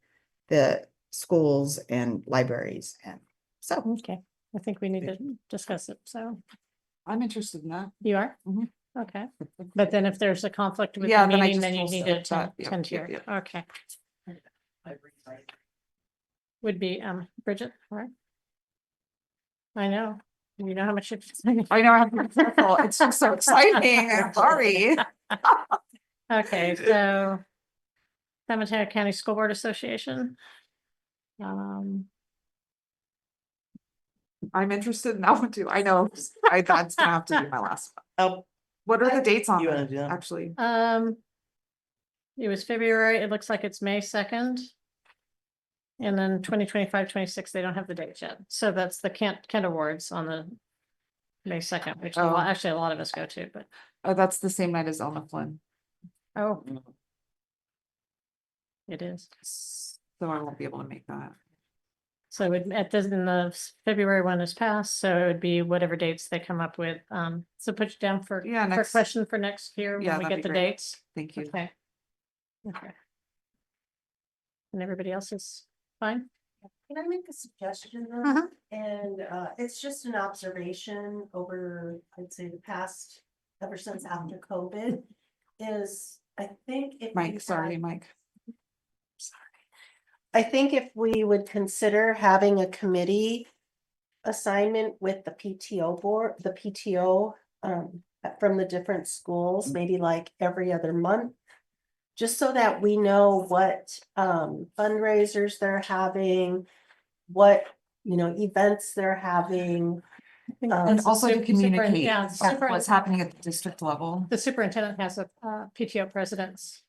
the schools and libraries. And so, okay, I think we need to discuss it. So I'm interested in that. you are? Okay. But then if there's a conflict with Yeah, the then I meeting, just then you will need set to that. Yep, attend yep, here. yep. Okay. Would be Bridget, all right? I know. You know how much it's. I know I have to be careful. It's just so exciting. I'm sorry. Okay, so San Mateo County School Board Association. I'm interested in that one too. I know that's gonna have to be my last one. Oh, What are the dates on you wanna that, do that? actually? It was February, it looks like it's May 2nd. And then 2025-26, they don't have the dates yet. So that's the Kent Awards on the May 2nd, which Oh. actually a lot of us go to, but. Oh, that's the same night as Elma Flynn. Oh. It is. So I won't be able to make that. So at this, in the February one is passed, so it would be whatever dates they come up with. So put you down for question for next year Yeah, when we that'd get be the great. dates. Thank you. Okay. Okay. And everybody else is fine? Can I make a suggestion though? Uh-huh. And it's just an observation over, I'd say the past, ever since after COVID, is I think if. we Mike, sorry, had- Mike. I think if we would consider having a committee assignment with the PTO board, the PTO from the different schools, maybe like every other month. Just so that we know what fundraisers they're having, what, events they're having. And also to communicate super- what's happening at the district level. The superintendent has a PTO president's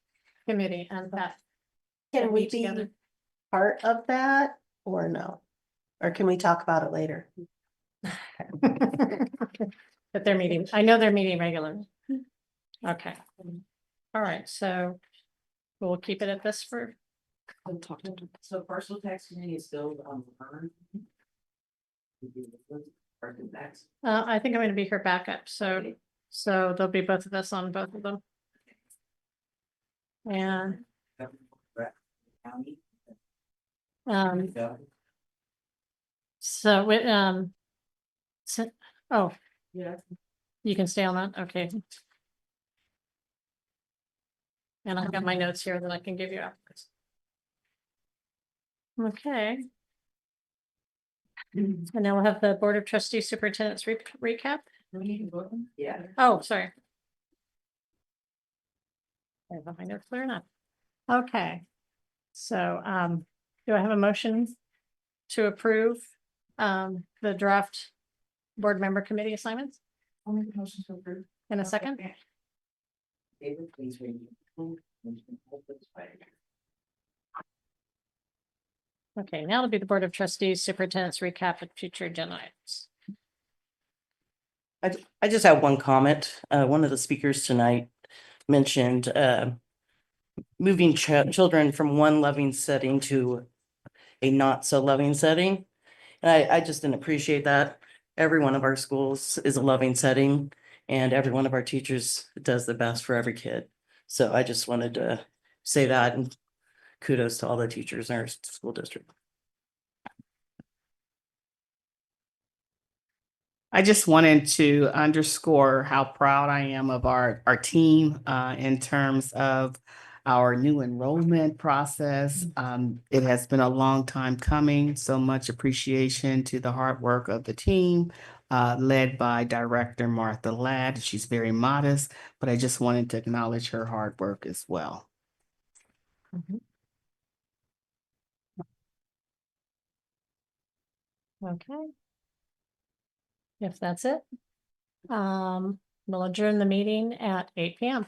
committee and that. Can we meet be together. part of that or no? Or can we talk about it later? But they're meeting, I know they're meeting regularly. Okay. All right, so we'll keep it at this for. So parcel tax committee is still on. I think I'm gonna be her backup, so there'll be both of us on both of them. And so with oh, Yeah. you can stay on that, okay. And I've got my notes here that I can give you afterwards. Okay. And now we'll have the Board of Trustees Superintendent's recap. Yeah. Oh, sorry. I have my notes clear enough. Okay. So, do I have a motion to approve, the draft board member committee assignments? I'll make a motion to approve. In a second? David, please read. Okay, now it'll be the Board of Trustees Superintendent's recap of future agenda items. I just have one comment. One of the speakers tonight mentioned moving children from one loving setting to a not so loving setting. And I just didn't appreciate that. Every one of our schools is a loving setting and every one of our teachers does the best for every kid. So I just wanted to say that and kudos to all the teachers in our school district. I just wanted to underscore how proud I am of our team in terms of our new enrollment process. It has been a long time coming. So much appreciation to the hard work of the team led by Director Martha Ladd. She's very modest, but I just wanted to acknowledge her hard work as well. Okay. If that's it, we'll adjourn the meeting at 8 p.m.